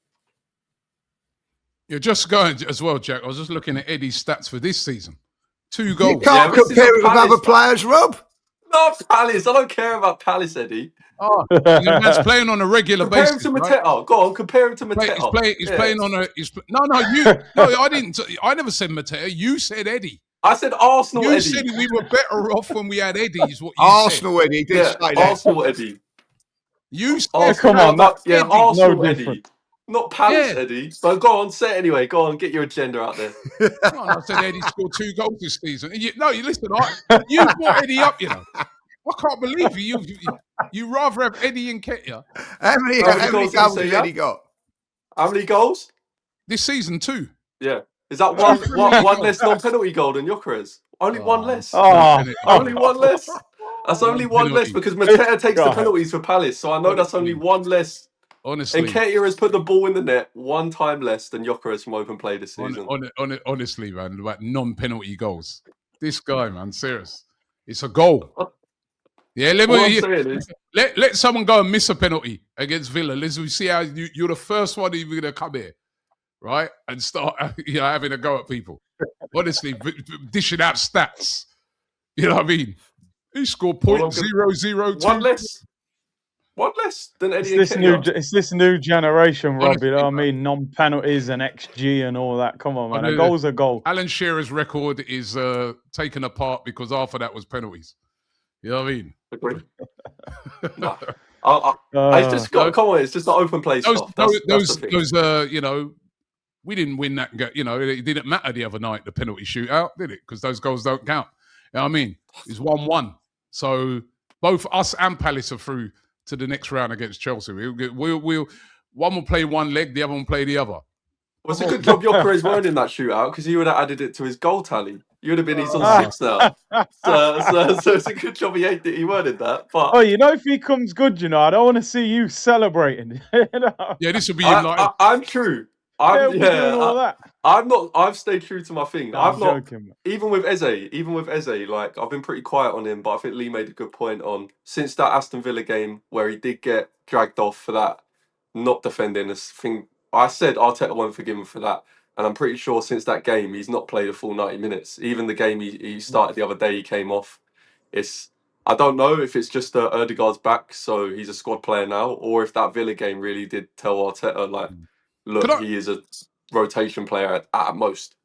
You're just going as well, Jack. I was just looking at Eddie's stats for this season. 2 goals. You can't compare it with other players, Rob. Not Palace. I don't care about Palace, Eddie. Oh, man's playing on a regular basis. Compare him to Mateta. Right? Go on, compare him to Mateta. He's playing on a. No, I didn't. I never said Mateta. You said Eddie. I said Arsenal. You Eddie. said we were better off when we had Eddie. Is what you Arsenal said. Eddie did say that. Arsenal Eddie. You said, come on, Arsenal no Eddie, not Palace Eddie. So go on, say it anyway. Go on, get your agenda out there. Come on, I said Eddie scored 2 goals this season. You listen. You brought Eddie up. I can't believe you rather have Eddie and Ketia. How many goals has Eddie got? How many goals this season? 2. Yeah, is that one less non-penalty goal than Gyokeres? Only one less. Only one less. That's only one less because Mateta takes the penalties for Palace, so I know that's only one less. Honestly, and Ketia has put the ball in the net 1 time less than Gyokeres from open play this season. Honestly, man, about non-penalty goals. This guy, man, serious. It's a goal. Yeah, let someone go and miss a penalty against Villa. Let's see how you're the first one even going to come here, right, and start having a go at people. Honestly, dishing out stats. You know what I mean? He scored .002. One less than Eddie and Ketia. It's this new generation, Rob. You know what I mean? Non-penalties and XG and all that. Come on, man. A goal's a goal. Alan Shearer's record is taken apart because half of that was penalties. You know what I mean? Agree. It's just got, come on, it's just not open play stuff. We didn't win that. It didn't matter the other night, the penalty shootout, did it? Because those goals don't count. You know what I mean? It's 1-1. So both us and Palace are through to the next round against Chelsea. We'll one will play one leg, the other one will play the other. Well, it's a good job Gyokeres weren't in that shootout because he would have added it to his goal tally. You would have been he's on 6 now. So it's a good job he weren't in that. But oh, you know, if he comes good, you know, I don't want to see you celebrating. You know? Yeah, this will be like I'm true. Doing all that. I'm not. I've stayed true to my thing. No, I'm not. joking, Even with Eze, like I've been pretty quiet on him. But I think Lee made a good point on since that Aston Villa game where he did get dragged off for that not defending this thing. I said Arteta won't forgive him for that, and I'm pretty sure since that game he's not played a full 90 minutes. Even the game he started the other day, he came off. I don't know if it's just Erdegaard's back, so he's a squad player now, or if that Villa game really did tell Arteta like, look, he is a rotation player at most.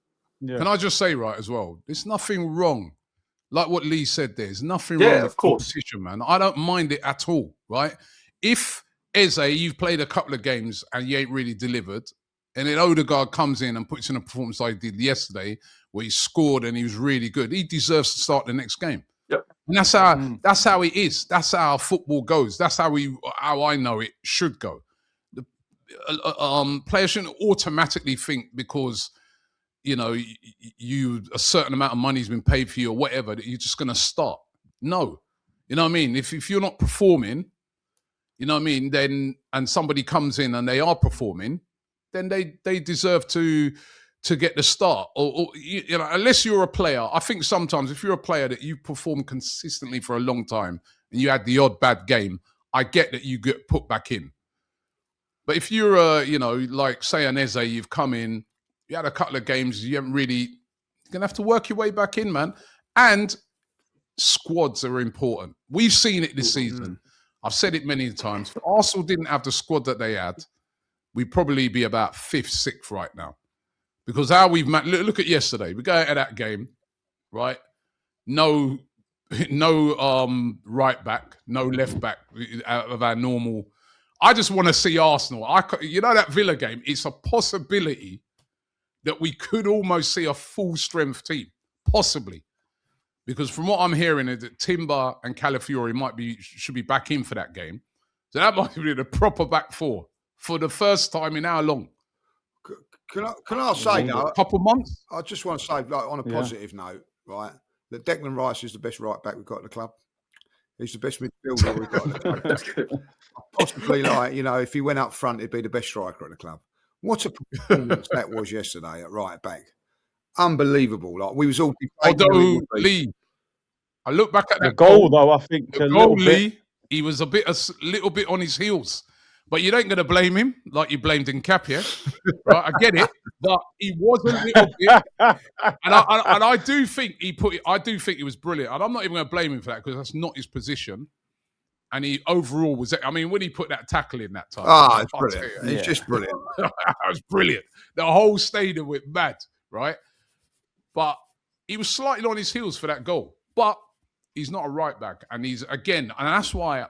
Yeah. Can I just say, right, as well, there's nothing wrong. Like what Lee said, there's nothing wrong with competition, man. I don't mind it at all, right? If Eze, you've played a couple of games and you ain't really delivered, and then Odegaard comes in and puts in a performance like he did yesterday, where he scored and he was really good, he deserves to start the next game. Yep. And that's how it is. That's how football goes. That's how I know it should go. Players shouldn't automatically think because a certain amount of money has been paid for you or whatever that you're just going to start. No, you know what I mean. If you're not performing, you know what I mean, then and somebody comes in and they are performing, then they deserve to get the start. Or unless you're a player, I think sometimes if you're a player that you perform consistently for a long time and you had the odd bad game, I get that you get put back in. But if you're like say an Eze, you've come in, you had a couple of games, you haven't really, you're going to have to work your way back in, man. And squads are important. We've seen it this season. I've said it many times. If Arsenal didn't have the squad that they had, we'd probably be about 5th, 6th right now. Because how we've look at yesterday. We go out of that game, right? No right back, no left back out of our normal. I just want to see Arsenal. That Villa game, it's a possibility that we could almost see a full strength team, possibly. Because from what I'm hearing is that Timber and Calafiori should be back in for that game. So that might be the proper back four for the first time in how long? Can I say now? A couple months? I just want to say, like, on a positive note, right, that Declan Rice is the best right back we've got at the club. He's the best midfielder we've got at the club. Possibly, if he went up front, he'd be the best striker at the club. What a performance that was yesterday at right back. Unbelievable. Like, we was all... Although, Lee, I look back at the goal, though, I think... The goal, Lee, he was a little bit on his heels. But you ain't going to blame him like you blamed Nkapia, right? I get it, but he was a little bit, and I do think I do think he was brilliant, and I'm not even going to blame him for that because that's not his position. And he overall was, I mean, when he put that tackle in that time, it's brilliant. It's just brilliant. It was brilliant. The whole stadium went mad, right? But he was slightly on his heels for that goal, but he's not a right back, and he's and that's why.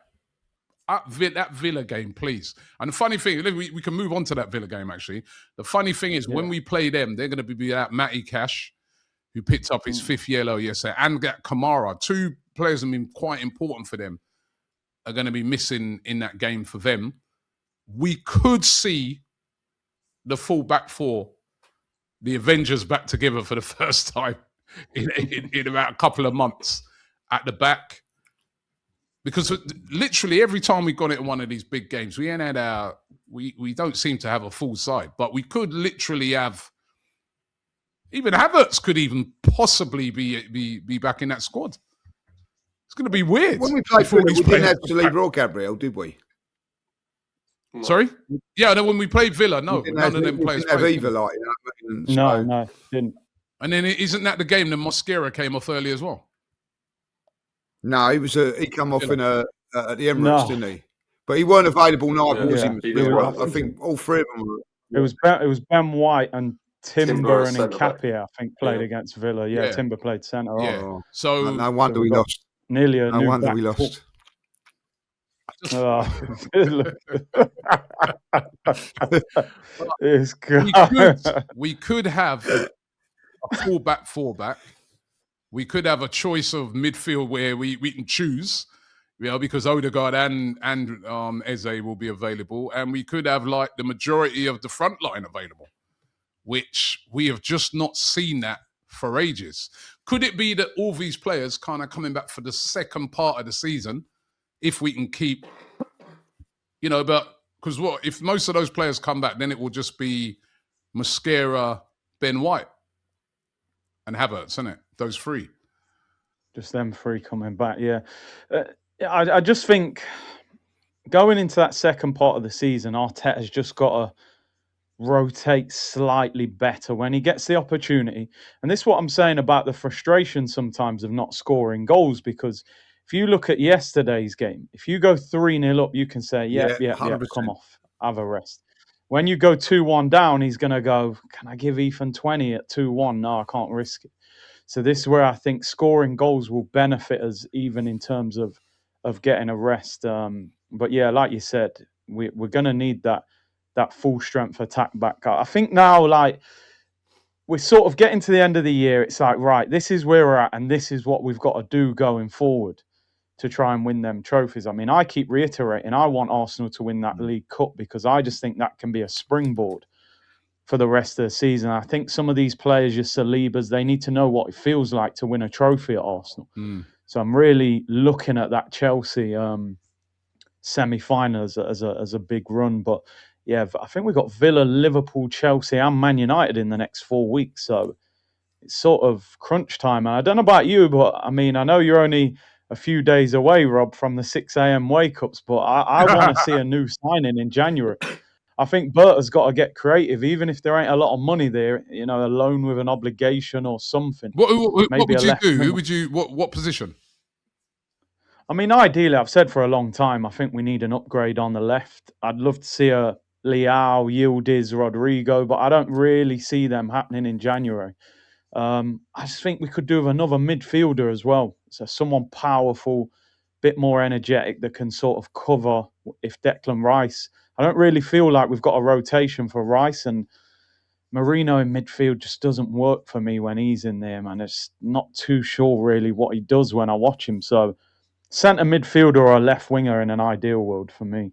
That Villa game, please. And the funny thing, we can move on to that Villa game, actually. The funny thing is, when we play them, they're going to be that Matty Cash, who picked up his 5th yellow yesterday, and that Kamara. 2 players have been quite important for them, are going to be missing in that game for them. We could see the full back four, the Avengers back together for the first time in about a couple of months at the back. Because literally every time we've gone into one of these big games, we ain't had we don't seem to have a full side, but we could literally have, even Havertz could even possibly be back in that squad. It's going to be weird. When we played Villa, we didn't have Saliba or Gabriel, did we? Sorry? Yeah, no, when we played Villa, no, none of them players didn't have played. either, like, No, didn't. And then isn't that the game that Mosquera came off early as well? No, he come off at the Emirates, didn't he? But he weren't available neither, was he? I think all 3 of them were. It was Ben White and Timber and Nkapia, I think, played against Villa. Yeah, Timber played centre. Yeah. So no wonder we lost. Nearly a no wonder we lost. We could have a full back. We could have a choice of midfield where we can choose because Odegaard and Eze will be available, and we could have like the majority of the front line available, which we have just not seen that for ages. Could it be that all these players kind of coming back for the second part of the season, if we can keep, but because what if most of those players come back, then it will just be Mosquera, Ben White, and Havertz, isn't it? Those three. Just them three coming back, yeah. I just think going into that second part of the season, Arteta's just got to rotate slightly better when he gets the opportunity. And this is what I'm saying about the frustration sometimes of not scoring goals, because if you look at yesterday's game, if you go 3-0 up, you can say, yeah, 100%. come off, have a rest. When you go 2-1 down, he's going to go, can I give Ethan 20 at 2-1? No, I can't risk it. So this is where I think scoring goals will benefit us, even in terms of getting a rest. But yeah, like you said, we're going to need that full strength attack back. I think now, like, we're sort of getting to the end of the year. It's like, right, this is where we're at, and this is what we've got to do going forward to try and win them trophies. I mean, I keep reiterating, I want Arsenal to win that League Cup, because I just think that can be a springboard for the rest of the season. I think some of these players, your Salibas, they need to know what it feels like to win a trophy at Arsenal. So I'm really looking at that Chelsea semi-final as a big run. But yeah, I think we've got Villa, Liverpool, Chelsea and Man United in the next 4 weeks. So it's sort of crunch time. And I don't know about you, but I mean, I know you're only a few days away, Rob, from the 6 a.m. wake-ups, but I want to see a new signing in January. I think Bert has got to get creative, even if there ain't a lot of money there, a loan with an obligation or something. What would you do? Who would you, what position? I mean, ideally, I've said for a long time, I think we need an upgrade on the left. I'd love to see a Leao, Yildiz, Rodrigo, but I don't really see them happening in January. I just think we could do with another midfielder as well. So someone powerful, bit more energetic that can sort of cover if Declan Rice. I don't really feel like we've got a rotation for Rice, and Marino in midfield just doesn't work for me when he's in there, man. It's not too sure really what he does when I watch him. So centre midfielder or a left winger in an ideal world for me.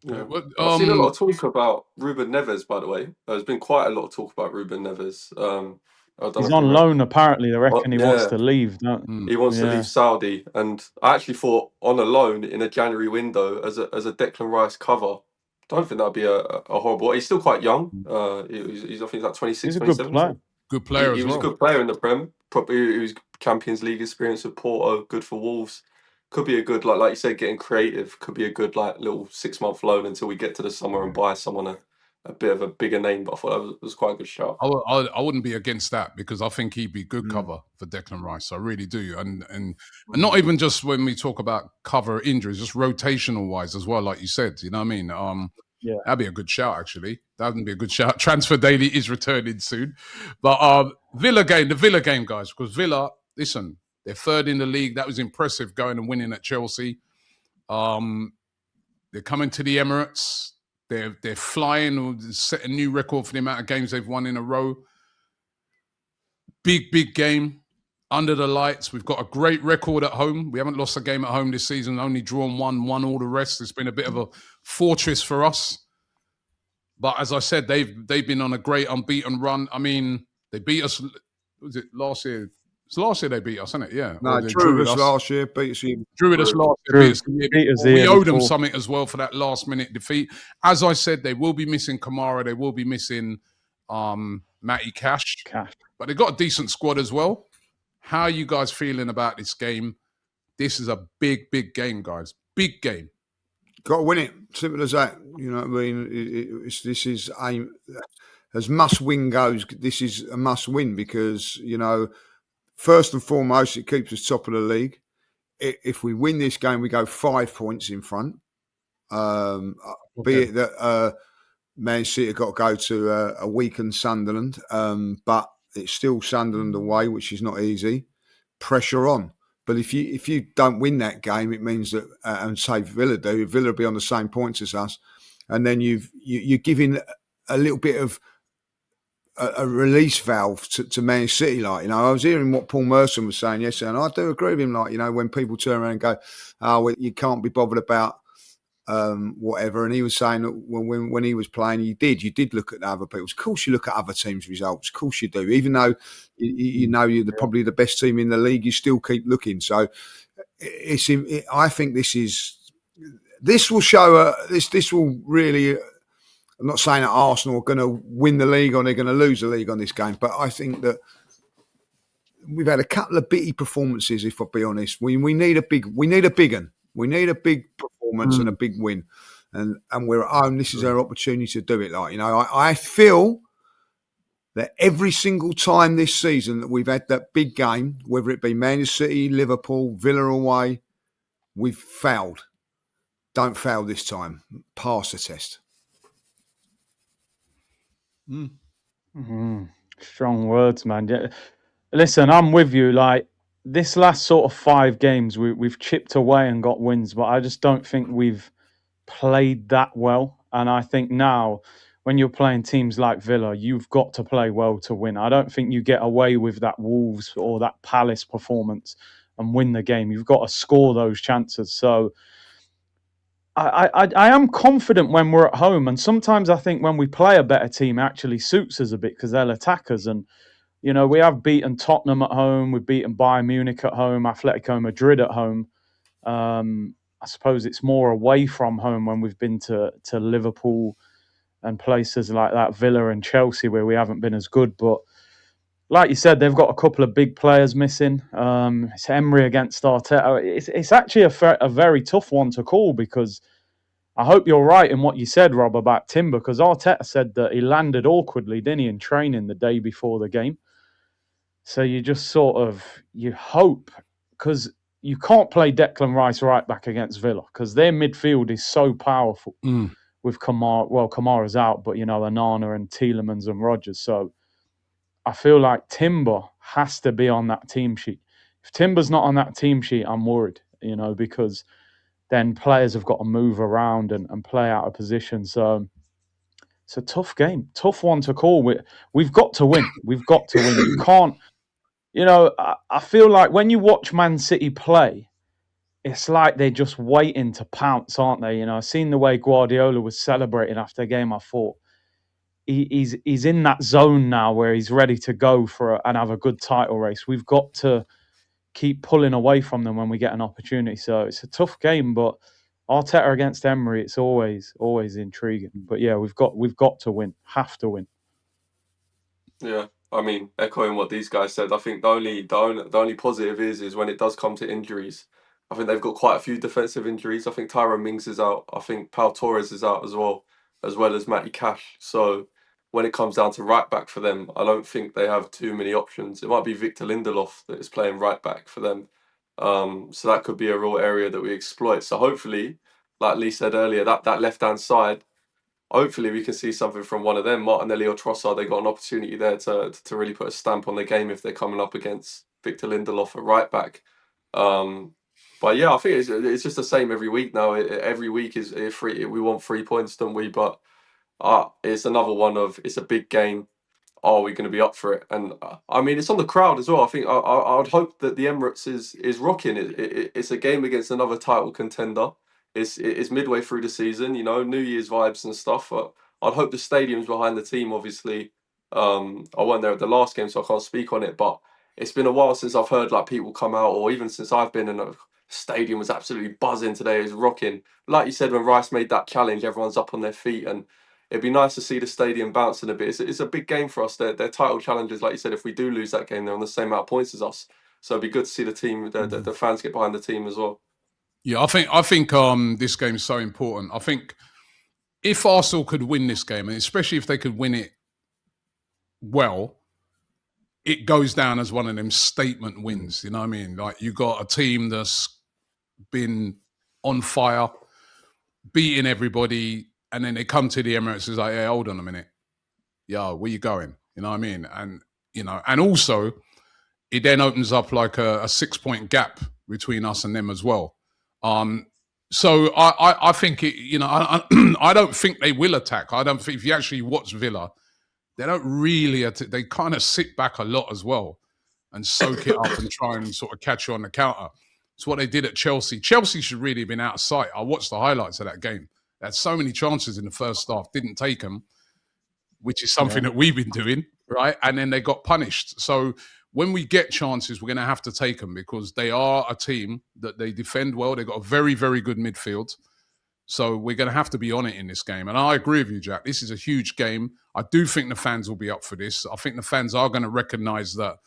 Yeah. I've seen a lot of talk about Ruben Neves, by the way. There's been quite a lot of talk about Ruben Neves. He's on loan, apparently. They reckon he wants to leave. He wants to leave Saudi. And I actually thought on a loan in a January window as a Declan Rice cover, I don't think that'd be a horrible. He's still quite young. I think he's like 26, he's a 27. Good player. Good player he was well. a good player in the Prem. Probably he was Champions League experience with Porto, good for Wolves. Could be a good, like you said, getting creative. Could be a good little 6-month loan until we get to the summer and buy someone a bit of a bigger name. But I thought that was quite a good shout. I wouldn't be against that, because I think he'd be good cover for Declan Rice. I really do. And not even just when we talk about cover injuries, just rotational wise as well, like you said. You know what I mean? That'd be a good shout, actually. That would be a good shout. Transfer Daily is returning soon. But the Villa game, guys, because Villa, listen, they're third in the league. That was impressive, going and winning at Chelsea. They're coming to the Emirates. They're flying, set a new record for the amount of games they've won in a row. Big game under the lights. We've got a great record at home. We haven't lost a game at home this season, only drawn one, won all the rest. It's been a bit of a fortress for us. But as I said, they've been on a great unbeaten run. I mean, they beat us, was it last year? It's last year they beat us, isn't it? Yeah. No, drew us last year, beat us. Drew us last year, beat us we owed them something as well for that last-minute defeat. As I said, they will be missing Kamara. They will be missing Matty Cash. But they've got a decent squad as well. How are you guys feeling about this game? This is a big game, guys. Big game. Got to win it. Simple as that. You know what I mean? This is as must-win goes. This is a must-win because, first and foremost, it keeps us top of the league. If we win this game, we go 5 points in front. Be it that Man City have got to go to a weakened Sunderland, but it's still Sunderland away, which is not easy. Pressure on. But if you don't win that game, it means that, and say Villa do, Villa will be on the same points as us, and then you're giving a little bit of a release valve to Man City. Like, you know, I was hearing what Paul Merson was saying yesterday, and I do agree with him. Like, you know, when people turn around and go, "Oh, well, you can't be bothered about whatever," and he was saying that when he was playing, you did look at the other people's. Of course, you look at other teams' results. Of course, you do. Even though you know you're probably the best team in the league, you still keep looking. So, I think this will show this will really. I'm not saying that Arsenal are going to win the league or they're going to lose the league on this game, but I think that we've had a couple of bitty performances. If I'll be honest, we need a big one. We need a big performance and a big win, and we're at home. This is our opportunity to do it. Like, you know, I feel that every single time this season that we've had that big game, whether it be Man City, Liverpool, Villa away, we've failed. Don't fail this time. Pass the test. Strong words, man. Yeah. Listen, I'm with you. Like, this last sort of 5 games, we've chipped away and got wins, but I just don't think we've played that well. And I think now, when you're playing teams like Villa, you've got to play well to win. I don't think you get away with that Wolves or that Palace performance and win the game. You've got to score those chances. So I am confident when we're at home, and sometimes I think when we play a better team, it actually suits us a bit because they'll attack us. And you know, we have beaten Tottenham at home, we've beaten Bayern Munich at home, Atletico Madrid at home. I suppose it's more away from home when we've been to Liverpool and places like that, Villa and Chelsea, where we haven't been as good. But like you said, they've got a couple of big players missing. It's Emery against Arteta. It's actually a very tough one to call, because I hope you're right in what you said, Rob, about Timber, because Arteta said that he landed awkwardly, didn't he, in training the day before the game. So you just you hope, because you can't play Declan Rice right back against Villa, because their midfield is so powerful with Kamara. Well, Kamara's out, but, you know, Onana and Tielemans and Rodgers. So I feel like Timber has to be on that team sheet. If Timber's not on that team sheet, I'm worried, you know, because then players have got to move around and play out of position. So it's a tough game, tough one to call. We've got to win. We've got to win. You can't, you know, I feel like when you watch Man City play, it's like they're just waiting to pounce, aren't they? You know, I've seen the way Guardiola was celebrating after the game. I thought, he's in that zone now where he's ready to go and have a good title race. We've got to keep pulling away from them when we get an opportunity. So it's a tough game, but Arteta against Emery, it's always intriguing. But yeah, we've got to win, have to win. Yeah, I mean, echoing what these guys said, I think the only positive is when it does come to injuries. I think they've got quite a few defensive injuries. I think Tyrone Mings is out. I think Pau Torres is out as well as Matty Cash. So when it comes down to right back for them, I don't think they have too many options. It might be Victor Lindelof that is playing right back for them. So that could be a real area that we exploit. So hopefully, like Lee said earlier, that left-hand side, hopefully we can see something from one of them, Martinelli or Trossard. They got an opportunity there to really put a stamp on the game if they're coming up against Victor Lindelof at right back. But yeah, I think it's just the same every week now. Every week is free. We want 3 points, don't we? But it's another one of, it's a big game. Are we going to be up for it? And I mean, it's on the crowd as well. I think I would hope that the Emirates is rocking. It's a game against another title contender. It's midway through the season, you know, New Year's vibes and stuff. But I'd hope the stadium's behind the team. Obviously, I wasn't there at the last game, so I can't speak on it. But it's been a while since I've heard like people come out, or even since I've been in a stadium was absolutely buzzing today. It was rocking. Like you said, when Rice made that challenge, everyone's up on their feet, and it'd be nice to see the stadium bouncing a bit. It's a big game for us. They're title challenges, like you said. If we do lose that game, they're on the same amount of points as us. So it'd be good to see the team, the fans get behind the team as well. Yeah, I think this game is so important. I think if Arsenal could win this game, and especially if they could win it well, it goes down as one of them statement wins. You know what I mean? Like, you got a team that's been on fire, beating everybody, and then they come to the Emirates. It's like, hey, hold on a minute, yo, where you going? You know what I mean? And you know, and also it then opens up like a 6-point gap between us and them as well. So I think it, you know, I don't think they will attack. I don't think, if you actually watch Villa, they don't really, they kind of sit back a lot as well and soak it up and try and sort of catch you on the counter. It's what they did at Chelsea. Chelsea should really have been out of sight. I watched the highlights of that game. They had so many chances in the first half, didn't take them, which is something that we've been doing, right? And then they got punished. So when we get chances, we're going to have to take them because they are a team that they defend well. They've got a very, very good midfield. So we're going to have to be on it in this game. And I agree with you, Jack. This is a huge game. I do think the fans will be up for this. I think the fans are going to recognise that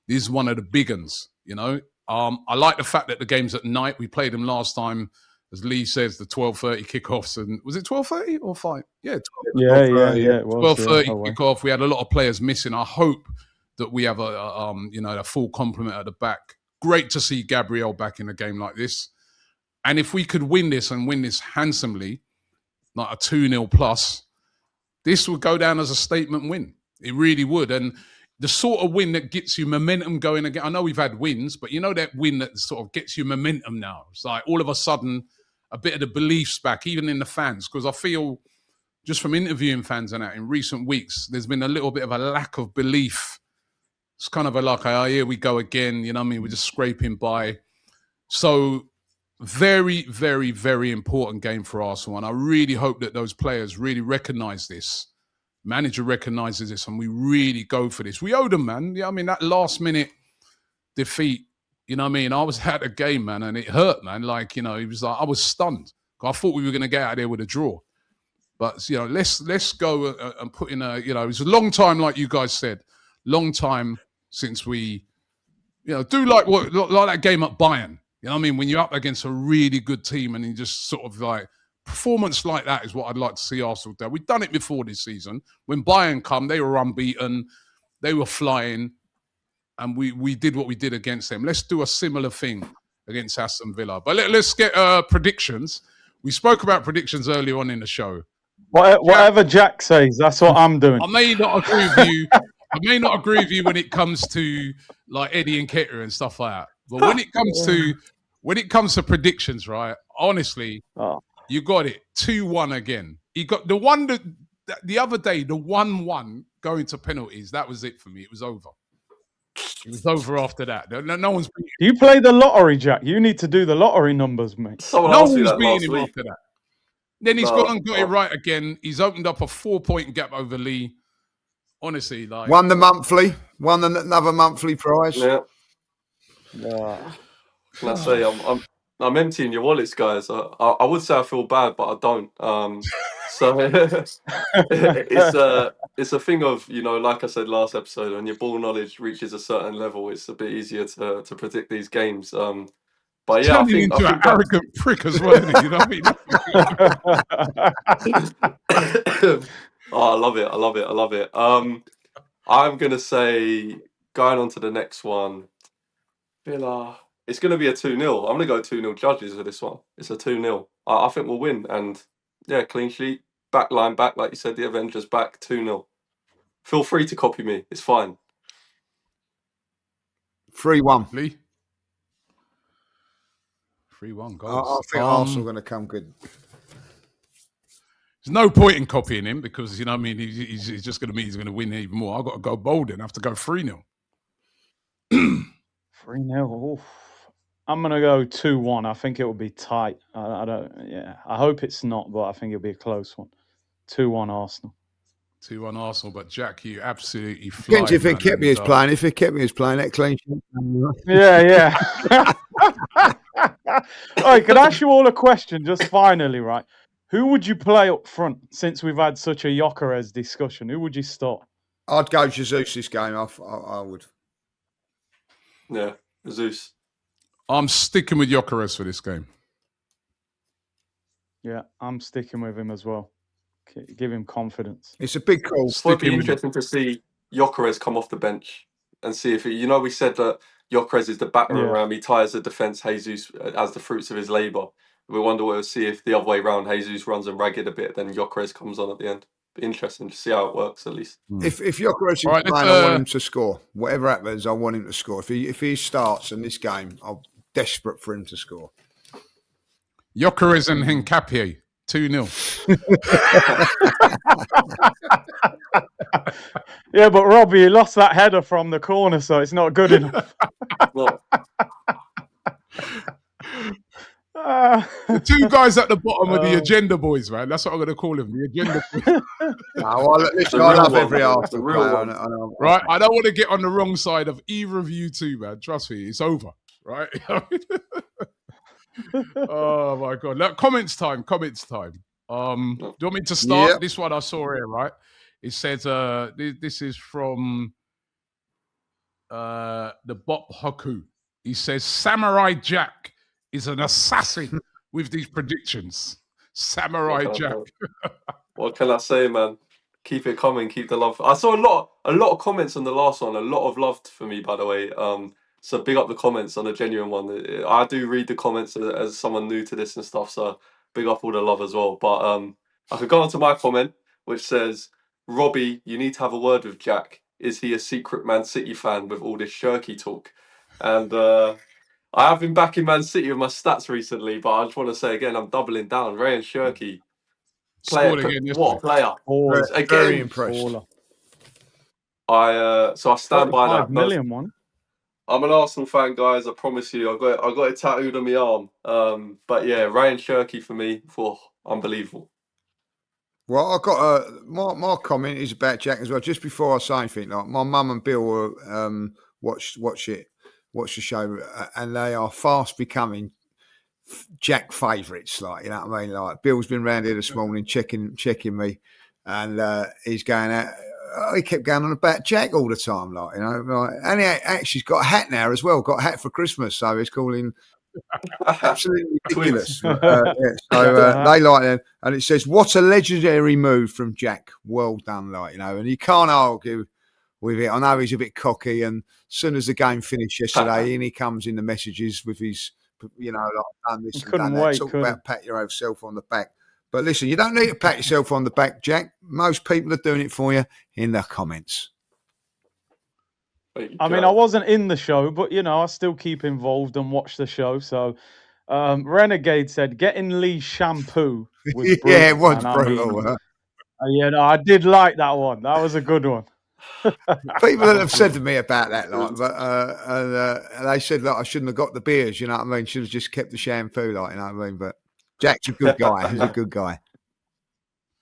this is one of the big ones, you know. I like the fact that the game's at night. We played them last time, as Lee says, the 12:30 kickoffs. And was it 12:30 or 5? Yeah, 12:30. Yeah, it was. 12:30 kickoff. We had a lot of players missing. I hope that we have a full complement at the back. Great to see Gabriel back in a game like this. And if we could win this and win this handsomely, like a 2-0 plus, this would go down as a statement win. It really would. And the sort of win that gets you momentum going again. I know we've had wins, but you know that win that sort of gets you momentum now. It's like all of a sudden a bit of the beliefs back, even in the fans. Because I feel just from interviewing fans and that in recent weeks, there's been a little bit of a lack of belief. It's kind of here we go again. You know what I mean? We're just scraping by. So very, very, very important game for Arsenal. And I really hope that those players really recognise this. Manager recognises this and we really go for this. We owe them, man. Yeah, I mean, that last minute defeat, you know what I mean? I was at a game, man, and it hurt, man. Like, you know, it was like, I was stunned. I thought we were going to get out of there with a draw. But, you know, let's go and put in it was a long time, like you guys said, long time since we, do like that game at Bayern. You know what I mean? When you're up against a really good team and you just sort of like, performance like that is what I'd like to see Arsenal do. We've done it before this season. When Bayern come, they were unbeaten, they were flying, and we did what we did against them. Let's do a similar thing against Aston Villa. But let's get predictions. We spoke about predictions earlier on in the show. Whatever Jack says, that's what I'm doing. I may not agree with you. I may not agree with you when it comes to like Eddie and Nketiah and stuff like that. But when it comes to predictions, right? Honestly, you got it 2-1 again. You got the one that the other day, the 1-1 going to penalties. That was it for me. It was over. It was over after that. No one's beating him. You play the lottery, Jack. You need to do the lottery numbers, mate. No one's beating him after that. Then he's gone and got it right again. He's opened up a 4-point gap over Lee. Honestly, like won the monthly, won another monthly prize. Yeah. I say I'm emptying your wallets, guys. I would say I feel bad, but I don't. So it's a thing of, like I said last episode, when your ball knowledge reaches a certain level, it's a bit easier to predict these games. But yeah, turning into an arrogant prick as well, isn't it? You know what I mean? Oh, I love it. I'm gonna say, going on to the next one, Villa. It's going to be a 2-0. I'm going to go 2-0 Judges for this one. It's a 2-0. I think we'll win. And, yeah, clean sheet. Back line back, like you said, the Avengers back, 2-0. Feel free to copy me. It's fine. 3-1. Lee? 3-1 goals. I think Arsenal are going to come good. There's no point in copying him because, you know what I mean, he's just going to mean he's going to win even more. I've got to go bold and I have to go 3-0. 3-0. I'm going to go 2-1. I think it will be tight. I hope it's not, but I think it'll be a close one. 2-1 Arsenal. 2-1 Arsenal, but Jack, you absolutely fly. Depends if Nketiah is playing. If Nketiah is playing, that clean sheet. Yeah. All right, can I ask you all a question just finally, right? Who would you play up front since we've had such a Gyokeres discussion? Who would you start? I'd go Jesus this game. I would. Yeah, Jesus. I'm sticking with Gyokeres for this game. Yeah, I'm sticking with him as well. Give him confidence. It's a big call. It would be interesting to see Gyokeres come off the bench and see if we said that Gyokeres is the battering ram. He tires the defence. Jesus as the fruits of his labour. We wonder we'll see if the other way round, Jesus runs them ragged a bit, then Gyokeres comes on at the end. Be interesting to see how it works at least. If Gyokeres is playing, I want him to score. Whatever happens, I want him to score. If he starts in this game, I'm desperate for him to score. Gyokeres and Nketiah 2-0. Yeah, but Robbie, he lost that header from the corner, so it's not good enough. Well, The two guys at the bottom are the agenda boys, man. That's what I'm going to call them, the agenda boys. Listen, The I real love one, every the Arsenal real player. one. Right? I don't want to get on the wrong side of either of you two, man. Trust me, it's over. Right? Oh my god! Look, comments time. Do you want me to start? Yep. This one I saw here, right? It says this is from the Bop Haku. He says Samurai Jack is an assassin with these predictions. Samurai Jack. What can I say, man? Keep it coming, keep the love. I saw a lot of comments on the last one. A lot of love for me, by the way. So big up the comments on a genuine one. I do read the comments as someone new to this and stuff. So big up all the love as well. But I could go on to my comment, which says, Robbie, you need to have a word with Jack. Is he a secret Man City fan with all this Shirky talk? And I have been back in Man City with my stats recently, but I just want to say again, I'm doubling down. Ray and Shirky. Scored again What a player. Very impressed. I stand by that. 5 million one. I'm an Arsenal fan, guys. I promise you. I got it tattooed on my arm. But yeah, Ray and Shirky for me, unbelievable. Well, I got my comment is about Jack as well. Just before I say anything, like my mum and Bill were watch the show, and they are fast becoming Jack favourites. Like, you know what I mean? Like, Bill's been round here this morning checking me, and he's going out. He kept going on about Jack all the time, like, you know. Like, and he actually's got a hat now as well. Got a hat for Christmas, so he's calling. Absolutely ridiculous. They like them, and it says, "What a legendary move from Jack. Well done," like, you know. And you can't argue with it. I know he's a bit cocky, and as soon as the game finished yesterday, in he comes in the messages with his, you know, like, done this and done that. Talk about pat yourself on the back. But listen, you don't need to pat yourself on the back, Jack. Most people are doing it for you in the comments. I mean, I wasn't in the show, but, you know, I still keep involved and watch the show. So Renegade said, getting Lee shampoo was brutal. Yeah, it was brutal. Yeah, no, I did like that one. That was a good one. People that have said to me about that, like, but they said that I shouldn't have got the beers, you know what I mean? Should have just kept the shampoo, like, you know what I mean? But Jack's a good guy. He's a good guy.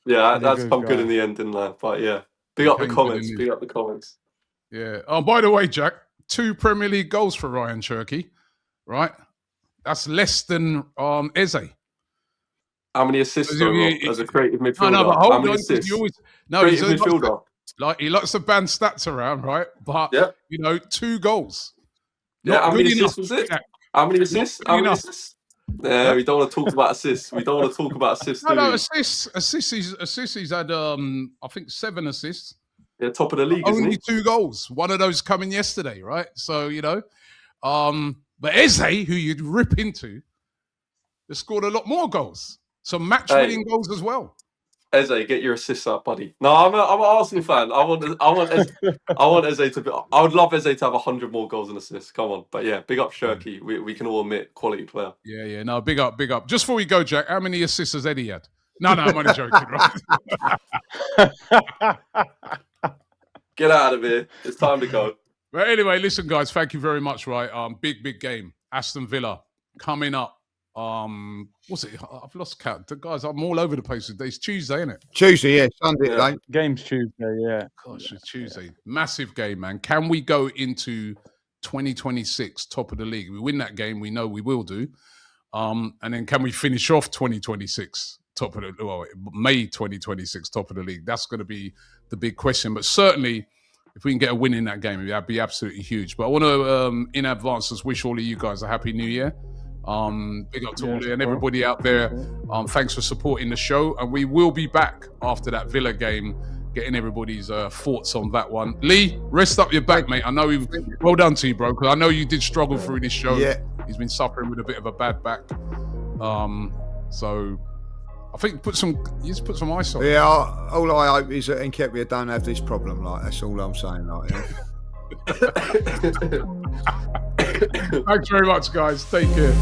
Yeah, that's come good in the end, didn't I? But yeah, big up the comments. Big up the comments. Yeah. Oh, by the way, Jack, 2 Premier League goals for Ryan Cherky, right? That's less than Eze. How many assists as a creative midfielder? No, but hold How many on. assists? Creative midfielder. Like, he likes to band stats around, right? But, you know, 2 goals. Yeah, how many assists was it? Jack. How many assists? How many assists? Yeah, we don't want to talk about assists. No, assists. He's had, I think, 7 assists. Yeah, top of the league, Only isn't he? 2 goals. One of those coming yesterday, right? So, you know. But Eze, who you'd rip into, has scored a lot more goals. Some match-winning goals as well. Eze, get your assists up, buddy. No, I'm an Arsenal fan. I want Eze to be. I would love Eze to have 100 more goals and assists. Come on, but yeah, big up Shirky. We can all admit quality player. Yeah. No, big up. Just before we go, Jack, how many assists has Eddie had? No, I'm only joking, right? Get out of here. It's time to go. But anyway, listen, guys, thank you very much, right? Big game. Aston Villa coming up. What's it? I've lost count. Guys, I'm all over the place today. It's Tuesday, isn't it? Tuesday, yeah. Sunday, yeah. Game's Tuesday, yeah. Gosh, it's Tuesday. Yeah. Massive game, man. Can we go into 2026 top of the league? We win that game, we know we will do. And then can we finish off 2026 top of May 2026 top of the league? That's going to be the big question. But certainly, if we can get a win in that game, that'd be absolutely huge. But I want to, in advance, just wish all of you guys a happy New Year. Big up to all and everybody out there. Thanks for supporting the show, and we will be back after that Villa game, getting everybody's thoughts on that one. Lee, rest up your back, mate. I know well done to you, bro, because I know you did struggle through this show. Yeah. He's been suffering with a bit of a bad back. So I think put some ice on. Yeah, all I hope is that Nketiah don't have this problem. Like, that's all I'm saying. Like, yeah. Thanks very much, guys. Take care.